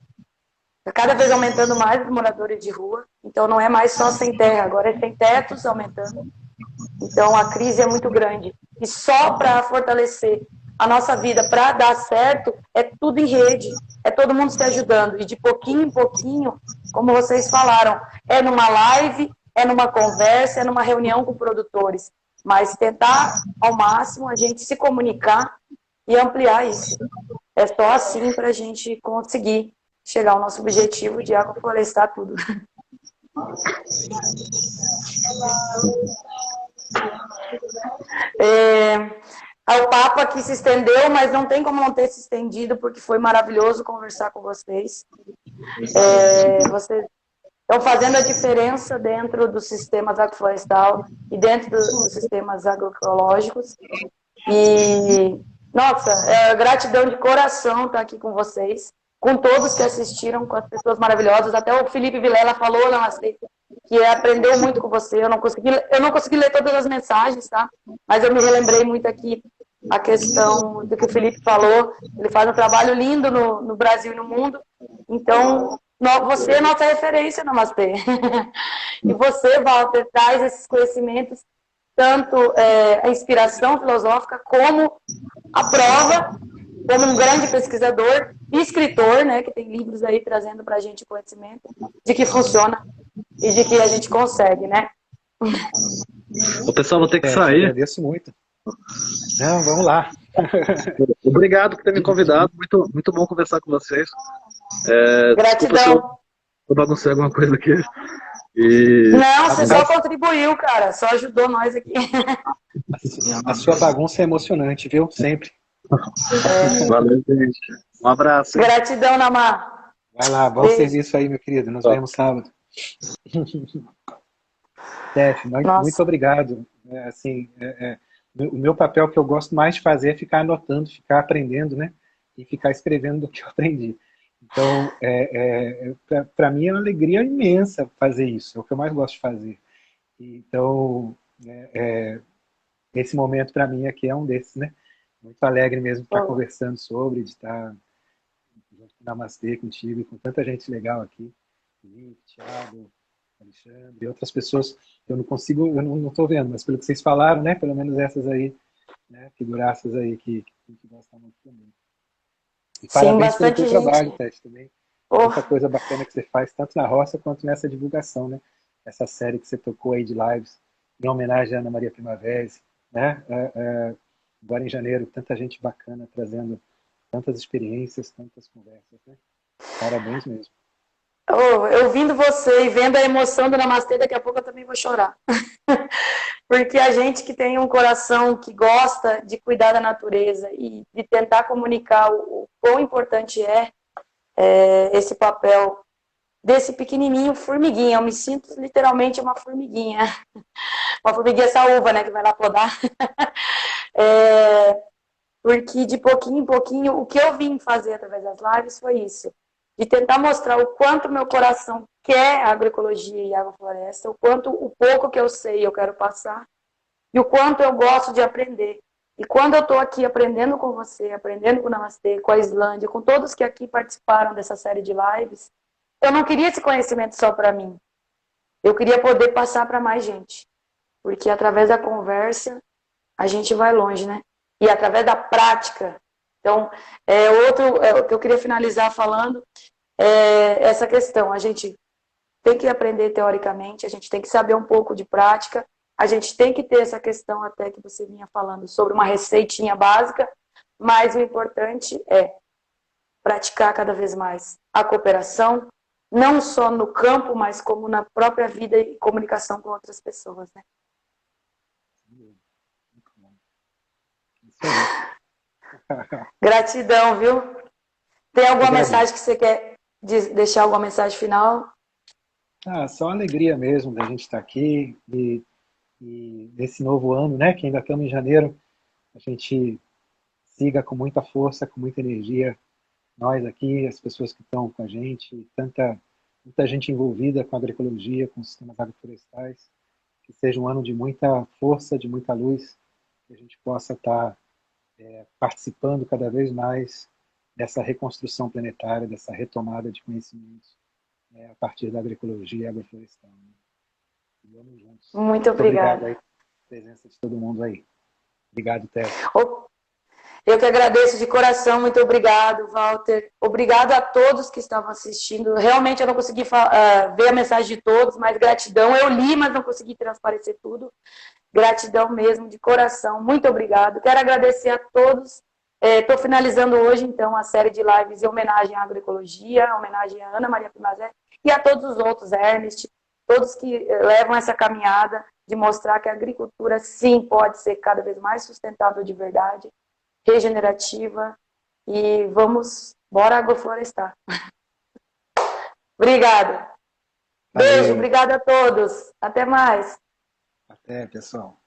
cada vez aumentando mais os moradores de rua. Então não é mais só sem terra, agora é sem tetos aumentando. Então a crise é muito grande. E só para fortalecer a nossa vida, para dar certo, é tudo em rede, é todo mundo se ajudando. E de pouquinho em pouquinho, como vocês falaram, é numa live, é numa conversa, é numa reunião com produtores. Mas tentar ao máximo a gente se comunicar e ampliar isso. É só assim para a gente conseguir chegar ao nosso objetivo de agroflorestar tudo. O papo aqui se estendeu, mas não tem como não ter se estendido, porque foi maravilhoso conversar com vocês. Vocês estão fazendo a diferença dentro dos sistemas agroflorestal e dentro dos sistemas agroecológicos. E, nossa, gratidão de coração estar aqui com vocês, com todos que assistiram, com as pessoas maravilhosas. Até o Felipe Vilela falou, Namastê, que aprendeu muito com você. Eu não consegui ler todas as mensagens, tá? Mas eu me relembrei muito aqui a questão do que o Felipe falou. Ele faz um trabalho lindo no Brasil e no mundo. Então, você é nossa referência, Namastê. E você, Walter, traz esses conhecimentos, tanto a inspiração filosófica, como a prova, como um grande pesquisador e escritor, né, que tem livros aí trazendo para a gente conhecimento de que funciona e de que a gente consegue, né? O pessoal, vou ter que Eu sair. agradeço muito. Não, vamos lá. Obrigado por ter me convidado. Muito, muito bom conversar com vocês. Desculpa se Gratidão. eu baguncei alguma coisa aqui. E... Não, você só contribuiu, cara. Só ajudou nós aqui. A sua bagunça é emocionante, viu? Sempre. Valeu, gente. Um abraço. Gratidão, Namá. Vai lá, bom serviço aí, meu querido. Nos vemos sábado. Steph, muito obrigado. O meu papel que eu gosto mais de fazer é ficar anotando, ficar aprendendo, né? E ficar escrevendo do que eu aprendi. Então, para mim é uma alegria imensa fazer isso. É o que eu mais gosto de fazer. Então, esse momento para mim aqui é um desses, né? Muito alegre mesmo de estar conversando sobre, de estar junto com o Namastê contigo e com tanta gente legal aqui. Felipe, Thiago, Alexandre e outras pessoas que eu não estou vendo, mas pelo que vocês falaram, né? Pelo menos essas aí, né? Figuraças aí que gostam muito também. E parabéns pelo teu trabalho, Tete, também. Muita coisa bacana que você faz, tanto na roça quanto nessa divulgação, né? Essa série que você tocou aí de lives, em homenagem à Ana Maria Primavera, né? Agora em janeiro, tanta gente bacana trazendo tantas experiências, tantas conversas, né? Parabéns mesmo. Eu ouvindo você e vendo a emoção do Namastê, daqui a pouco eu também vou chorar. Porque a gente que tem um coração que gosta de cuidar da natureza e de tentar comunicar o quão importante é esse papel desse pequenininho formiguinha. Eu me sinto literalmente uma formiguinha. Uma formiguinha saúva, né, que vai lá podar. Porque de pouquinho em pouquinho, o que eu vim fazer através das lives foi isso. De tentar mostrar o quanto meu coração quer a agroecologia e a agrofloresta, o quanto, o pouco que eu sei eu quero passar, e o quanto eu gosto de aprender. E quando eu estou aqui aprendendo com você, aprendendo com o Namastê, com a Islândia, com todos que aqui participaram dessa série de lives, eu não queria esse conhecimento só para mim. Eu queria poder passar para mais gente. Porque através da conversa, a gente vai longe, né? E através da prática. Então, o que eu queria finalizar falando é essa questão. A gente tem que aprender teoricamente, a gente tem que saber um pouco de prática, a gente tem que ter essa questão até que você vinha falando sobre uma receitinha básica, mas o importante é praticar cada vez mais a cooperação, não só no campo, mas como na própria vida e comunicação com outras pessoas, né? Gratidão, viu? Tem alguma mensagem que você quer deixar, alguma mensagem final? Só alegria mesmo da gente estar aqui e nesse novo ano, né, que ainda estamos em janeiro, a gente siga com muita força, com muita energia, nós aqui, as pessoas que estão com a gente, muita gente envolvida com a agroecologia, com os sistemas agroflorestais, que seja um ano de muita força, de muita luz, que a gente possa estar participando cada vez mais dessa reconstrução planetária, dessa retomada de conhecimentos a partir da agroecologia e agroflorestal. Né? E vamos juntos. Muito obrigada. Obrigado aí pela presença de todo mundo aí. Obrigado, Tete. Eu que agradeço de coração, muito obrigado, Walter. Obrigado a todos que estavam assistindo. Realmente eu não consegui ver a mensagem de todos, mas gratidão. Eu li, mas não consegui transparecer tudo. Gratidão mesmo, de coração. Muito obrigado. Quero agradecer a todos. Estou finalizando hoje, então, a série de lives em homenagem à agroecologia, em homenagem à Ana Maria Primazé e a todos os outros, Ernest, todos que levam essa caminhada de mostrar que a agricultura, sim, pode ser cada vez mais sustentável de verdade, regenerativa, e bora agroflorestar. Obrigada. Beijo, obrigada a todos. Até mais. Até, pessoal.